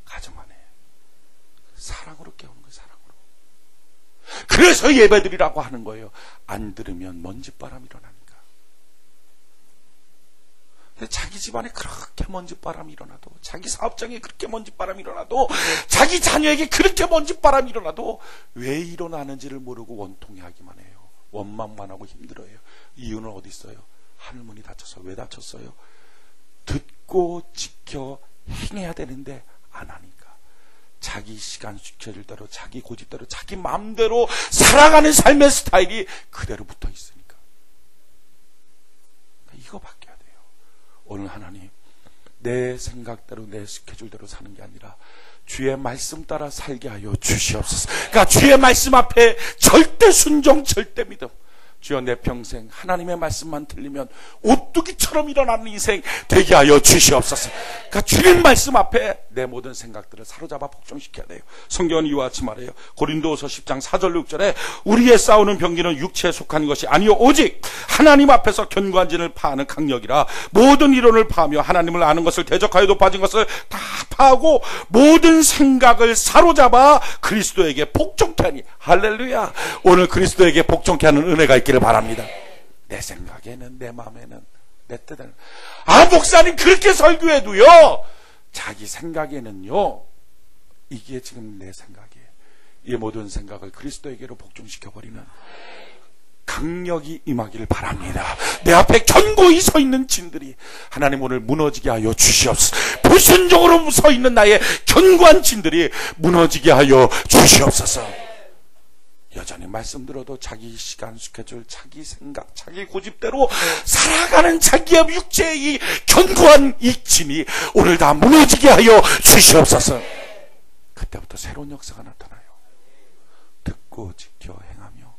가정 안에. 사랑으로 깨우는 거예요. 사랑으로. 그래서 예배드리라고 하는 거예요. 안 들으면 먼지바람 일어나니까. 근데 자기 집안에 그렇게 먼지바람이 일어나도, 자기 사업장에 그렇게 먼지바람이 일어나도, 자기 자녀에게 그렇게 먼지바람이 일어나도 왜 일어나는지를 모르고 원통해하기만 해요. 원망만 하고 힘들어요. 이유는 어디 있어요? 하늘문이 닫혀서. 왜 닫혔어요? 듣고 지켜 행해야 되는데 안 하니까. 자기 시간 스케줄대로, 자기 고집대로, 자기 마음대로 살아가는 삶의 스타일이 그대로 붙어 있으니까. 이거 바뀌어야 돼요. 오늘 하나님, 내 생각대로 내 스케줄대로 사는 게 아니라 주의 말씀 따라 살게 하여 주시옵소서. 그러니까 주의 말씀 앞에 절대 순종, 절대 믿음. 주여, 내 평생 하나님의 말씀만 들리면 오뚜기처럼 일어나는 인생 되게 하여 주시옵소서. 그러니까 주님 말씀 앞에 내 모든 생각들을 사로잡아 복종시켜야 돼요. 성경은 이와 같이 말해요. 고린도후서 10장 4절 6절에 우리의 싸우는 병기는 육체에 속한 것이 아니요 오직 하나님 앞에서 견고한진을 파하는 강력이라. 모든 이론을 파하며 하나님을 아는 것을 대적하여 높아진 것을 다 파하고 모든 생각을 사로잡아 그리스도에게 복종케 하니. 할렐루야. 오늘 그리스도에게 복종케 하는 은혜가 있기를 바랍니다. 내 생각에는, 내 마음에는, 내 뜻에는. 아, 목사님 그렇게 설교해도요, 자기 생각에는요, 이게 지금 내 생각이에요. 이 모든 생각을 그리스도에게로 복종시켜버리는 강력이 임하기를 바랍니다. 내 앞에 견고히 서 있는 진들이 하나님 오늘 무너지게 하여 주시옵소서. 불순종으로 서 있는 나의 견고한 진들이 무너지게 하여 주시옵소서. 여전히 말씀 들어도 자기 시간 스케줄, 자기 생각, 자기 고집대로 살아가는 자기의 육체의 견고한 이 진이 오늘 다 무너지게 하여 주시옵소서. 그때부터 새로운 역사가 나타나요. 듣고 지켜 행하며.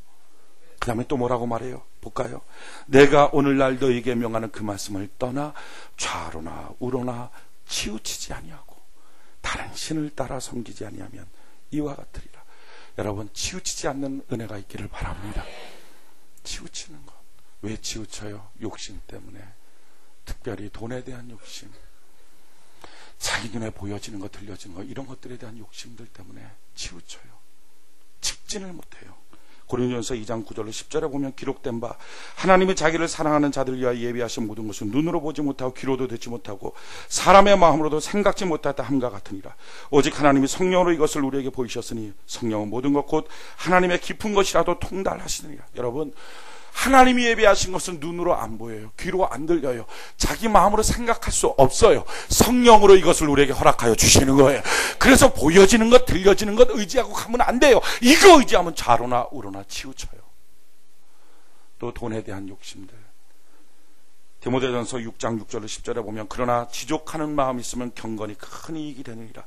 그 다음에 또 뭐라고 말해요? 볼까요? 내가 오늘날 너에게 명하는 그 말씀을 떠나 좌로나 우로나 치우치지 아니하고 다른 신을 따라 섬기지 아니하면 이와 같으리라. 여러분, 치우치지 않는 은혜가 있기를 바랍니다. 치우치는 것. 왜 치우쳐요? 욕심 때문에. 특별히 돈에 대한 욕심, 자기 눈에 보여지는 것, 들려지는 것, 이런 것들에 대한 욕심들 때문에 치우쳐요. 직진을 못해요. 고린도전서 2장 9절로 10절에 보면 기록된 바 하나님이 자기를 사랑하는 자들 위하여 예비하신 모든 것은 눈으로 보지 못하고 귀로도 듣지 못하고 사람의 마음으로도 생각지 못하다 함과 같으니라. 오직 하나님이 성령으로 이것을 우리에게 보이셨으니 성령은 모든 것 곧 하나님의 깊은 것이라도 통달하시느니라. 여러분, 하나님이 예비하신 것은 눈으로 안 보여요. 귀로 안 들려요. 자기 마음으로 생각할 수 없어요. 성령으로 이것을 우리에게 허락하여 주시는 거예요. 그래서 보여지는 것, 들려지는 것 의지하고 가면 안 돼요. 이거 의지하면 좌로나 우로나 치우쳐요. 또 돈에 대한 욕심들. 디모데전서 6장 6절로 10절에 보면 그러나 지족하는 마음이 있으면 경건이 큰 이익이 되느니라.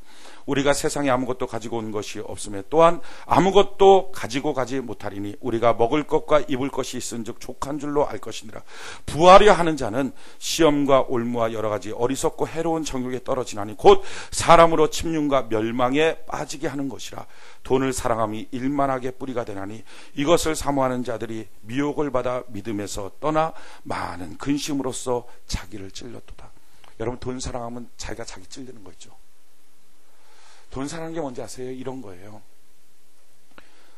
우리가 세상에 아무것도 가지고 온 것이 없음에 또한 아무것도 가지고 가지 못하리니 우리가 먹을 것과 입을 것이 있은즉 족한 줄로 알 것이니라. 부하려 하는 자는 시험과 올무와 여러 가지 어리석고 해로운 정욕에 떨어지나니 곧 사람으로 침륜과 멸망에 빠지게 하는 것이라. 돈을 사랑함이 일만하게 뿌리가 되나니 이것을 사모하는 자들이 미혹을 받아 믿음에서 떠나 많은 근심으로써 자기를 찔렀도다. 여러분, 돈 사랑하면 자기가 자기 찔리는 거 있죠. 돈 사랑하는 게 뭔지 아세요? 이런 거예요.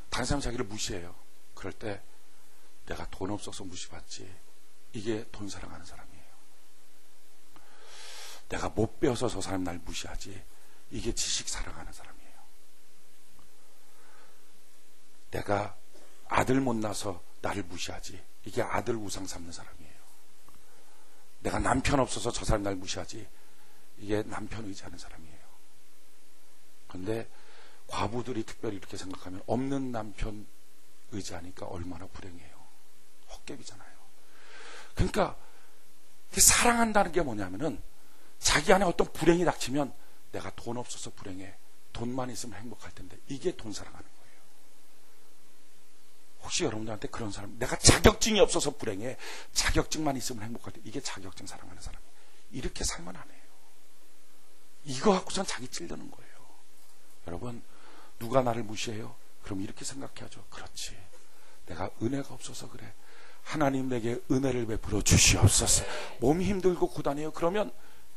다른 사람 자기를 무시해요. 그럴 때 내가 돈 없어서 무시받지. 이게 돈 사랑하는 사람이에요. 내가 못 배워서 저 사람 날 무시하지. 이게 지식 사랑하는 사람이에요. 내가 아들 못 낳아서 나를 무시하지. 이게 아들 우상 삼는 사람이에요. 내가 남편 없어서 저 사람 날 무시하지. 이게 남편 의지하는 사람이에요. 그런데 과부들이 특별히 이렇게 생각하면 없는 남편 의지하니까 얼마나 불행해요. 헛개비잖아요. 그러니까 사랑한다는 게 뭐냐면은 자기 안에 어떤 불행이 닥치면 내가 돈 없어서 불행해. 돈만 있으면 행복할 텐데. 이게 돈 사랑하는 거예요. 혹시 여러분들한테 그런 사람, 내가 자격증이 없어서 불행해. 자격증만 있으면 행복할 때. 이게 자격증 사랑하는 사람이에요. 이렇게 살면 안 해요. 이거 갖고선 자기 찔르는 거예요. 여러분, 누가 나를 무시해요? 그럼 이렇게 생각해야죠. 그렇지. 내가 은혜가 없어서 그래. 하나님 내게 은혜를 베풀어 주시옵소서. 몸이 힘들고 고단해요. 그러면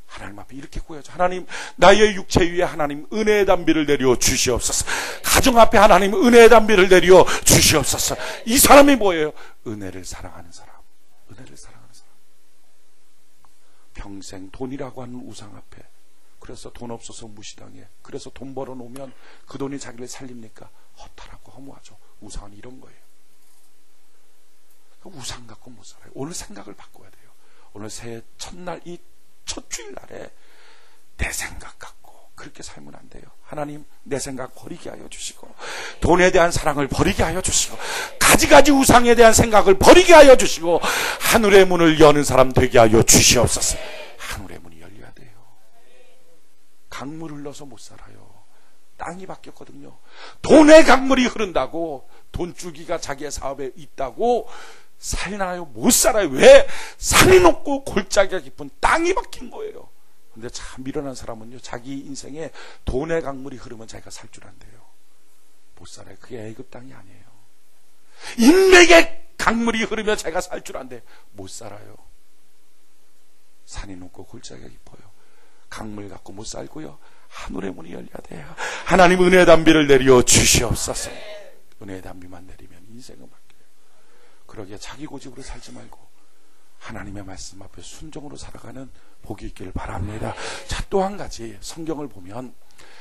하나님 앞에 이렇게 구해야죠. 하나님, 나의 육체 위에 하나님 은혜의 담비를 내려 주시옵소서. 가정 앞에 하나님 은혜의 담비를 내려 주시옵소서. 이 사람이 뭐예요? 은혜를 사랑하는 사람. 은혜를 사랑하는 사람. 평생 돈이라고 하는 우상 앞에, 그래서 돈 없어서 무시당해. 그래서 돈 벌어놓으면 그 돈이 자기를 살립니까? 허탈하고 허무하죠. 우상은 이런 거예요. 우상 갖고 못 살아요. 오늘 생각을 바꿔야 돼요. 오늘 새해 첫날, 이 첫 주일날에 내 생각 갖고 그렇게 살면 안 돼요. 하나님, 내 생각 버리게 하여 주시고, 돈에 대한 사랑을 버리게 하여 주시고, 가지가지 우상에 대한 생각을 버리게 하여 주시고, 하늘의 문을 여는 사람 되게 하여 주시옵소서. 하늘의 문이 열려야 돼요. 강물 흘러서 못 살아요. 땅이 바뀌었거든요. 돈의 강물이 흐른다고, 돈줄기가 자기의 사업에 있다고 살나요? 못 살아요. 왜? 산이 높고 골짜기가 깊은 땅이 바뀐 거예요. 근데 참 미련한 사람은요, 자기 인생에 돈의 강물이 흐르면 자기가 살 줄 안돼요. 못 살아요. 그게 애굽 땅이 아니에요. 인맥의 강물이 흐르면 자기가 살 줄 안돼요. 못 살아요. 산이 높고 골짜기가 깊어요. 강물 갖고 못 살고요, 하늘의 문이 열려야 돼요. 하나님 은혜의 담비를 내려 주시옵소서. 은혜의 담비만 내리면 인생은 바뀌어요. 그러기에 자기 고집으로 살지 말고 하나님의 말씀 앞에 순종으로 살아가는 복이 있기를 바랍니다. 자, 또 한 가지 성경을 보면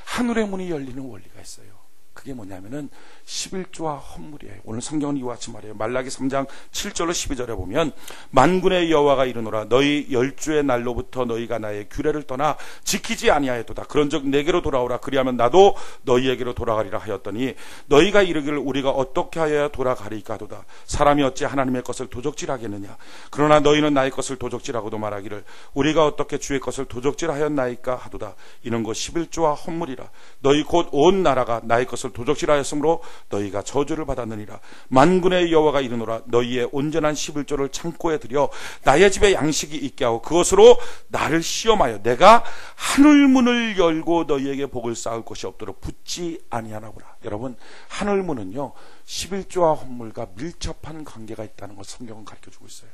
하늘의 문이 열리는 원리가 있어요. 그게 뭐냐면은 11조와 헌물이에요. 오늘 성경은 이와 같이 말해요. 말라기 3장 7절로 12절에 보면, 만군의 여호와가 이르노라, 너희 열주의 날로부터 너희가 나의 규례를 떠나 지키지 아니하였도다. 그런즉 내게로 돌아오라. 그리하면 나도 너희에게로 돌아가리라 하였더니, 너희가 이르기를 우리가 어떻게 하여야 돌아가리까 하도다. 사람이 어찌 하나님의 것을 도적질하겠느냐. 그러나 너희는 나의 것을 도적질하고도 말하기를 우리가 어떻게 주의 것을 도적질하였나이까 하도다. 이는 곧 11조와 헌물이라. 너희 곧 온 나라가 나의 것을 도적질하였으므로 너희가 저주를 받았느니라. 만군의 여호와가 이르노라, 너희의 온전한 11조를 창고에 들여 나의 집에 양식이 있게 하고 그것으로 나를 시험하여 내가 하늘문을 열고 너희에게 복을 쌓을 것이 없도록 붙지 아니하나 보라. 여러분, 하늘문은요 11조와 헌물과 밀접한 관계가 있다는 것 성경은 가르쳐주고 있어요.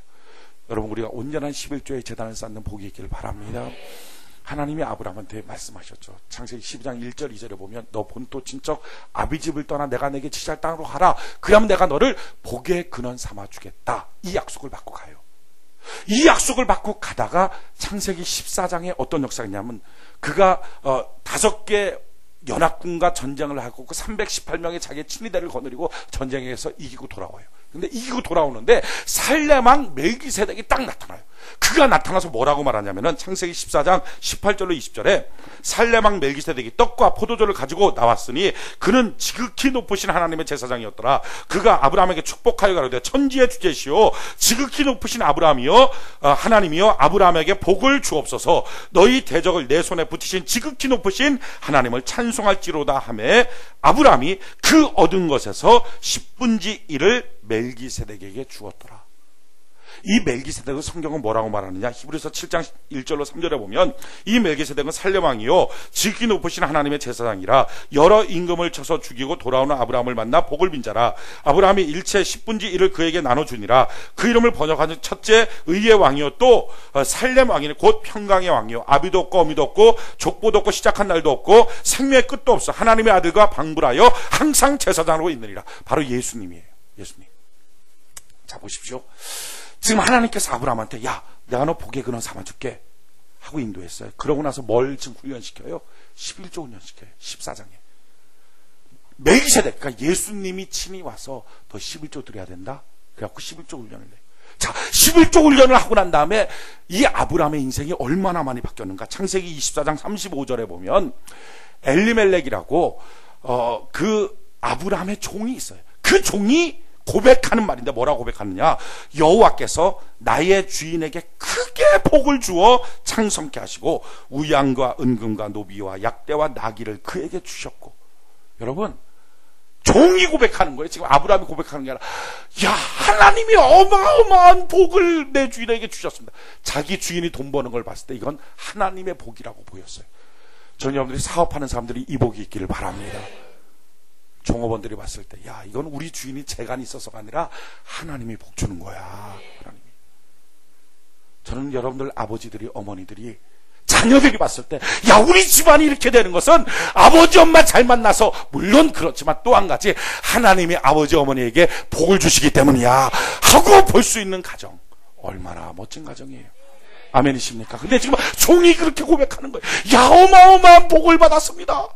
여러분, 우리가 온전한 11조의 제단을 쌓는 복이 있기를 바랍니다. 하나님이 아브라함한테 말씀하셨죠. 창세기 12장 1절 2절에 보면, 너 본토 친척 아비집을 떠나 내가 내게 지시할 땅으로 가라. 그러면 내가 너를 복의 근원 삼아 주겠다. 이 약속을 받고 가요. 이 약속을 받고 가다가 창세기 14장에 어떤 역사가 있냐면, 그가 5개 연합군과 전쟁을 하고 그 318명의 자기의 친위대를 거느리고 전쟁에서 이기고 돌아와요. 근데 이기고 돌아오는데 살레망 멜기세덱이 딱 나타나요. 그가 나타나서 뭐라고 말하냐면은 창세기 14장 18절로 20절에 살레망 멜기세덱이 떡과 포도주를 가지고 나왔으니 그는 지극히 높으신 하나님의 제사장이었더라. 그가 아브라함에게 축복하여 가로되 천지의 주제시오 지극히 높으신 아브라함이여 하나님이여 아브라함에게 복을 주옵소서. 너희 대적을 내 손에 붙이신 지극히 높으신 하나님을 찬송할지로다 하매 아브라함이 그 얻은 것에서 10분지 1을 멜기세덱에게 주었더라. 이 멜기세덱은 성경은 뭐라고 말하느냐? 히브리서 7장 1절로 3절에 보면, 이 멜기세덱은 살레망이요 지극히 높으신 하나님의 제사장이라 여러 임금을 쳐서 죽이고 돌아오는 아브라함을 만나 복을 빈 자라. 아브라함이 일체 10분지 1을 그에게 나눠주니라. 그 이름을 번역하는 첫째 의의 왕이요 또 살렘 왕이니 곧 평강의 왕이요 아비도 없고 어미도 없고 족보도 없고 시작한 날도 없고 생명의 끝도 없어 하나님의 아들과 방불하여 항상 제사장으로 있느니라. 바로 예수님이에요. 예수님. 자, 보십시오. 지금 하나님께서 아브라함한테, 야, 내가 너 복의 근원 삼아줄게. 하고 인도했어요. 그러고 나서 뭘 지금 훈련시켜요? 11조 훈련시켜요. 14장에. 멜기세덱, 그러니까 예수님이 친히 와서 더 11조 드려야 된다. 그래갖고 11조 훈련을 해요. 자, 11조 훈련을 하고 난 다음에 이 아브라함의 인생이 얼마나 많이 바뀌었는가. 창세기 24장 35절에 보면 엘리멜렉이라고 그 아브라함의 종이 있어요. 그 종이 고백하는 말인데 뭐라고 고백하느냐. 여호와께서 나의 주인에게 크게 복을 주어 창성케 하시고 우양과 은금과 노비와 약대와 나귀를 그에게 주셨고. 여러분, 종이 고백하는 거예요. 지금 아브라함이 고백하는 게 아니라, 야, 하나님이 어마어마한 복을 내 주인에게 주셨습니다. 자기 주인이 돈 버는 걸 봤을 때 이건 하나님의 복이라고 보였어요. 저는 여러분들이 사업하는 사람들이 이 복이 있기를 바랍니다. 종업원들이 봤을 때, 야, 이건 우리 주인이 재간이 있어서가 아니라 하나님이 복 주는 거야. 하나님이. 저는 여러분들 아버지들이, 어머니들이, 자녀들이 봤을 때, 야, 우리 집안이 이렇게 되는 것은 아버지 엄마 잘 만나서, 물론 그렇지만 또 한 가지, 하나님이 아버지 어머니에게 복을 주시기 때문이야 하고 볼 수 있는 가정, 얼마나 멋진 가정이에요. 아멘이십니까? 근데 지금 종이 그렇게 고백하는 거예요. 야, 어마어마한 복을 받았습니다.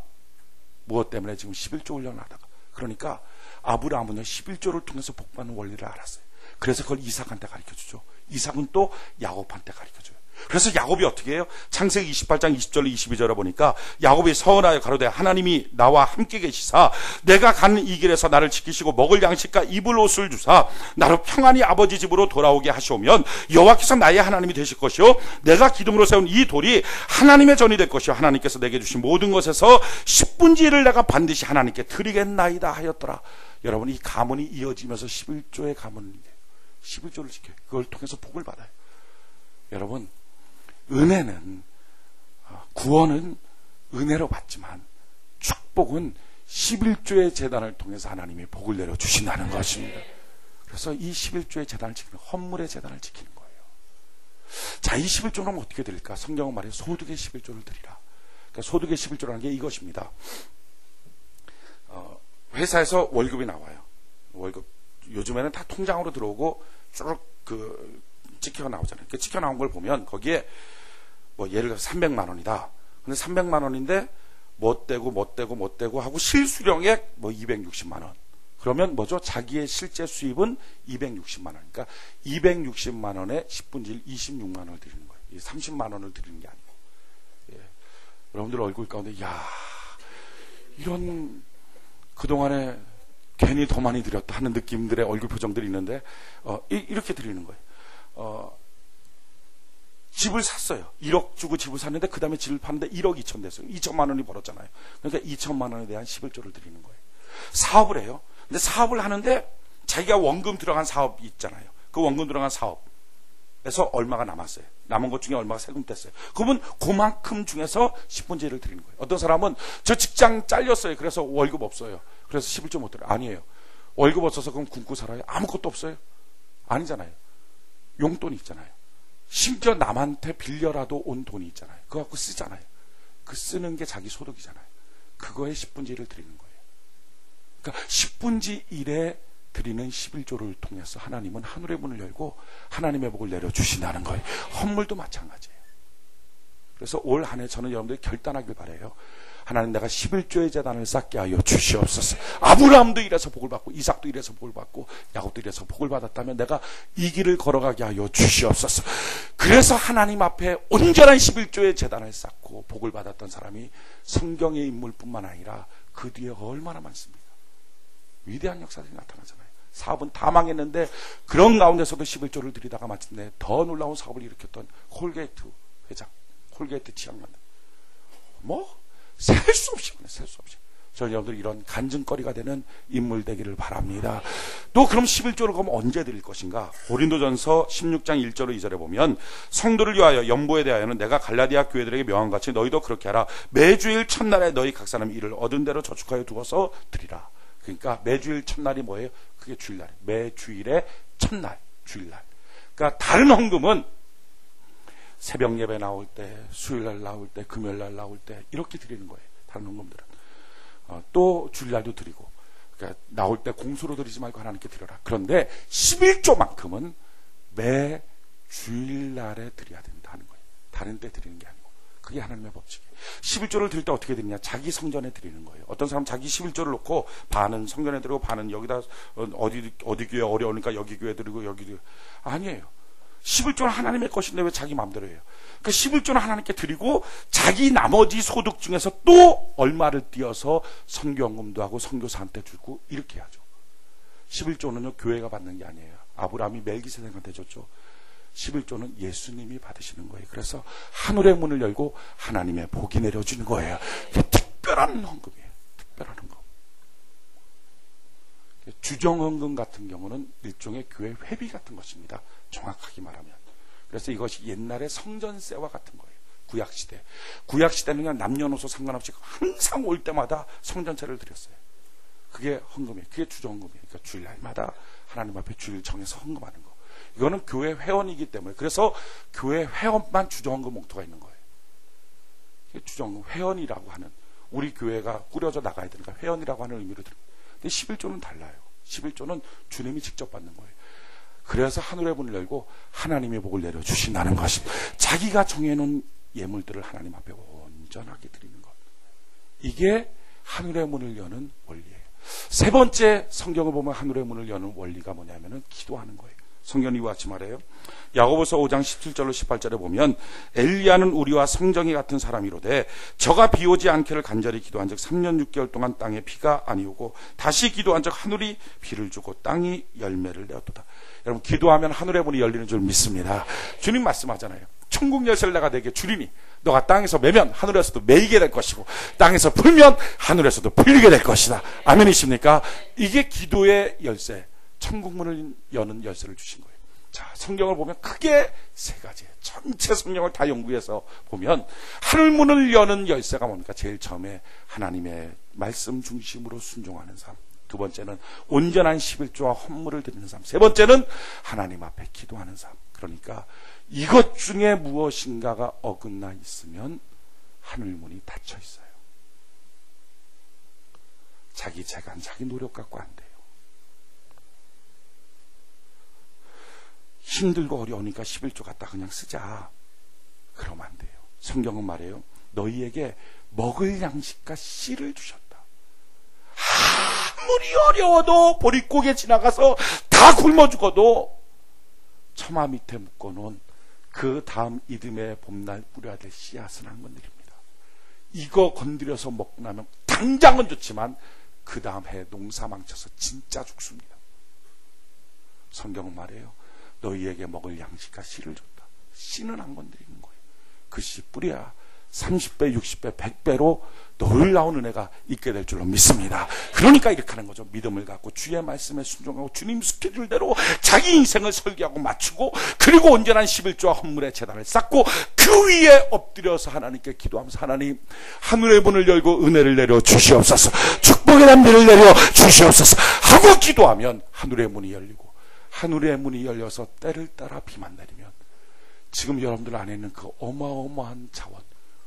무엇 때문에? 지금 11조 훈련을 하다가. 그러니까 아브라함은요 11조를 통해서 복받는 원리를 알았어요. 그래서 그걸 이삭한테 가르쳐주죠. 이삭은 또 야곱한테 가르쳐줘요. 그래서 야곱이 어떻게 해요? 창세기 28장 20절 22절에 보니까 야곱이 서원하여 가로되 하나님이 나와 함께 계시사 내가 가는 이 길에서 나를 지키시고 먹을 양식과 입을 옷을 주사 나를 평안히 아버지 집으로 돌아오게 하시오면 여호와께서 나의 하나님이 되실 것이요 내가 기둥으로 세운 이 돌이 하나님의 전이 될 것이요 하나님께서 내게 주신 모든 것에서 10분의 1을 내가 반드시 하나님께 드리겠나이다 하였더라. 여러분, 이 가문이 이어지면서 11조의 가문인데 11조를 지켜요. 그걸 통해서 복을 받아요. 여러분, 은혜는, 구원은 은혜로 받지만 축복은 11조의 재단을 통해서 하나님이 복을 내려주신다는 것입니다. 그래서 이 11조의 재단을 지키는, 헌물의 재단을 지키는 거예요. 자, 이 11조는 어떻게 드릴까? 성경은 말해요. 소득의 11조를 드리라. 그러니까 소득의 11조라는 게 이것입니다. 회사에서 월급이 나와요. 월급. 요즘에는 다 통장으로 들어오고 쭉 찍혀 나오잖아요. 그 찍혀 나온 걸 보면 거기에 뭐 예를 들어서 300만 원이다. 근데 300만 원인데 못 되고 하고 실수령액 뭐 260만 원. 그러면 뭐죠? 자기의 실제 수입은 260만 원. 그러니까 260만 원에 10분의 1 26만 원을 드리는 거예요. 30만 원을 드리는 게 아니고. 예. 여러분들 얼굴 가운데 야, 이런 그동안에 괜히 더 많이 드렸다 하는 느낌들의 얼굴 표정들이 있는데 이렇게 드리는 거예요. 집을 샀어요. 1억 주고 집을 샀는데 그 다음에 집을 파는데 1억 2천 됐어요. 2천만 원이 벌었잖아요. 그러니까 2천만 원에 대한 11조를 드리는 거예요. 사업을 해요. 근데 사업을 하는데 자기가 원금 들어간 사업이 있잖아요. 그 원금 들어간 사업에서 얼마가 남았어요. 남은 것 중에 얼마가 세금 뗐어요. 그러면 그만큼 중에서 10분의 1을 드리는 거예요. 어떤 사람은 저 직장 잘렸어요. 그래서 월급 없어요. 그래서 11조 못 드려요. 아니에요. 월급 없어서 그럼 굶고 살아요? 아무것도 없어요? 아니잖아요. 용돈이 있잖아요. 심지어 남한테 빌려라도 온 돈이 있잖아요. 그거 갖고 쓰잖아요. 그 쓰는 게 자기 소득이잖아요. 그거에 10분의 1을 드리는 거예요. 그러니까 10분의 1에 드리는 11조를 통해서 하나님은 하늘의 문을 열고 하나님의 복을 내려주신다는 거예요. 헌물도 마찬가지예요. 그래서 올 한 해 저는 여러분들이 결단하길 바라요. 하나님, 내가 11조의 재단을 쌓게 하여 주시옵소서. 아브라함도 이래서 복을 받고 이삭도 이래서 복을 받고 야곱도 이래서 복을 받았다면 내가 이 길을 걸어가게 하여 주시옵소서. 그래서 하나님 앞에 온전한 11조의 재단을 쌓고 복을 받았던 사람이 성경의 인물뿐만 아니라 그 뒤에 얼마나 많습니까? 위대한 역사들이 나타나잖아요. 사업은 다 망했는데 그런 가운데서도 11조를 드리다가 마침내 더 놀라운 사업을 일으켰던 콜게이트 회장, 콜게이트 치약만 셀 수 없이 셀 수 없이. 저는 여러분들 이런 간증거리가 되는 인물 되기를 바랍니다. 또 그럼 11조를 그럼 언제 드릴 것인가? 고린도전서 16장 1절로 2절에 보면 성도를 위하여 연보에 대하여는 내가 갈라디아 교회들에게 명한 같이 너희도 그렇게 하라. 매주일 첫날에 너희 각 사람 일을 얻은 대로 저축하여 두어서 드리라. 그러니까 매주일 첫날이 뭐예요? 그게 주일날이에요. 매주일의 첫날, 주일날. 그러니까 다른 헌금은 새벽 예배 나올 때, 수요일날 나올 때, 금요일날 나올 때 이렇게 드리는 거예요. 다른 헌금들은. 또 주일날도 드리고, 그러니까 나올 때 공수로 드리지 말고 하나님께 드려라. 그런데 11조만큼은 매 주일날에 드려야 된다는 거예요. 다른 때 드리는 게 아니고 그게 하나님의 법칙이에요. 11조를 드릴 때 어떻게 드리냐? 자기 성전에 드리는 거예요. 어떤 사람 자기 11조를 놓고 반은 성전에 드리고 반은 여기다 어디 교회 어려우니까 여기 교회 드리고 여기 드리고. 아니에요. 11조는 하나님의 것인데 왜 자기 마음대로 해요? 그러니까 11조는 하나님께 드리고 자기 나머지 소득 중에서 또 얼마를 띄어서 선교헌금도 하고 선교사한테 주고 이렇게 하죠. 11조는요 교회가 받는 게 아니에요. 아브라함이 멜기세덱한테 줬죠. 11조는 예수님이 받으시는 거예요. 그래서 하늘의 문을 열고 하나님의 복이 내려주는 거예요. 특별한 헌금이에요. 특별한 헌금. 주정헌금 같은 경우는 일종의 교회 회비 같은 것입니다. 정확하게 말하면. 그래서 이것이 옛날의 성전세와 같은 거예요. 구약시대. 구약시대는 그냥 남녀노소 상관없이 항상 올 때마다 성전세를 드렸어요. 그게 헌금이에요. 그게 주정헌금이에요. 그러니까 주일날마다 하나님 앞에 주일 정해서 헌금하는 거. 이거는 교회 회원이기 때문에. 그래서 교회 회원만 주정헌금 봉투가 있는 거예요. 이게 주정헌금 회원이라고 하는, 우리 교회가 꾸려져 나가야 되니까 회원이라고 하는 의미로 들어요. 근데 11조는 달라요. 11조는 주님이 직접 받는 거예요. 그래서 하늘의 문을 열고 하나님의 복을 내려주신다는 것입니다. 자기가 정해놓은 예물들을 하나님 앞에 온전하게 드리는 것. 이게 하늘의 문을 여는 원리예요. 세 번째 성경을 보면 하늘의 문을 여는 원리가 뭐냐면은 기도하는 거예요. 성경이 이와 같이 말해요. 야고보서 5장 17절로 18절에 보면 엘리야는 우리와 성정이 같은 사람이로되 저가 비 오지 않기를 간절히 기도한 적 3년 6개월 동안 땅에 비가 아니오고 다시 기도한 적 하늘이 비를 주고 땅이 열매를 내었도다. 여러분 기도하면 하늘의 문이 열리는 줄 믿습니다. 주님 말씀하잖아요. 천국 열쇠를 내가 내게 주리니 너가 땅에서 매면 하늘에서도 매이게 될 것이고 땅에서 풀면 하늘에서도 풀리게 될 것이다. 아멘이십니까? 이게 기도의 열쇠, 천국 문을 여는 열쇠를 주신 거예요. 자, 성경을 보면 크게 세 가지, 전체 성경을 다 연구해서 보면 하늘 문을 여는 열쇠가 뭡니까? 제일 처음에 하나님의 말씀 중심으로 순종하는 삶, 두 번째는 온전한 11조와 헌물을 드리는 삶, 세 번째는 하나님 앞에 기도하는 삶. 그러니까 이것 중에 무엇인가가 어긋나 있으면 하늘문이 닫혀 있어요. 자기 재간, 자기 노력 갖고 안 돼요. 힘들고 어려우니까 11조 갖다 그냥 쓰자. 그러면 안 돼요. 성경은 말해요. 너희에게 먹을 양식과 씨를 주셨다. 아무리 어려워도 보릿고개 지나가서 다 굶어 죽어도 처마 밑에 묶어놓은 그 다음 이듬해 봄날 뿌려야 될 씨앗은 안 건드립니다. 이거 건드려서 먹고 나면 당장은 좋지만 그 다음 해 농사 망쳐서 진짜 죽습니다. 성경은 말해요. 너희에게 먹을 양식과 씨를 줬다. 씨는 안 건드리는 거예요. 그 씨 뿌려야 30배, 60배, 100배로 놀라운 은혜가 있게 될 줄로 믿습니다. 그러니까 이렇게 하는 거죠. 믿음을 갖고 주의 말씀에 순종하고 주님 스케줄대로 자기 인생을 설계하고 맞추고 그리고 온전한 11조와 헌물의 제단을 쌓고 그 위에 엎드려서 하나님께 기도하면서 하나님 하늘의 문을 열고 은혜를 내려 주시옵소서, 축복의 담비를 내려 주시옵소서 하고 기도하면 하늘의 문이 열리고 하늘의 문이 열려서 때를 따라 비만 내리면 지금 여러분들 안에 있는 그 어마어마한 자원,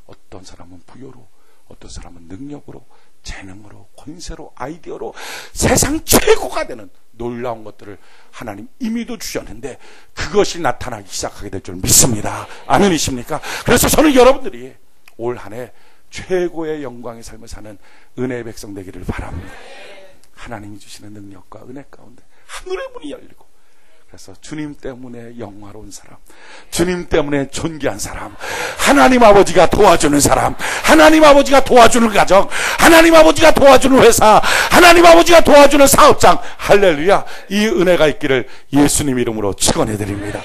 어떤 사람은 부여로, 어떤 사람은 능력으로, 재능으로, 권세로, 아이디어로 세상 최고가 되는 놀라운 것들을 하나님 이미도 주셨는데 그것이 나타나기 시작하게 될 줄 믿습니다. 아멘이십니까? 그래서 저는 여러분들이 올 한 해 최고의 영광의 삶을 사는 은혜의 백성 되기를 바랍니다. 하나님이 주시는 능력과 은혜 가운데 하늘의 문이 열리고 그래서 주님 때문에 영화로운 사람, 주님 때문에 존귀한 사람, 하나님 아버지가 도와주는 사람, 하나님 아버지가 도와주는 가정, 하나님 아버지가 도와주는 회사, 하나님 아버지가 도와주는 사업장, 할렐루야, 이 은혜가 있기를 예수님 이름으로 축원해 드립니다.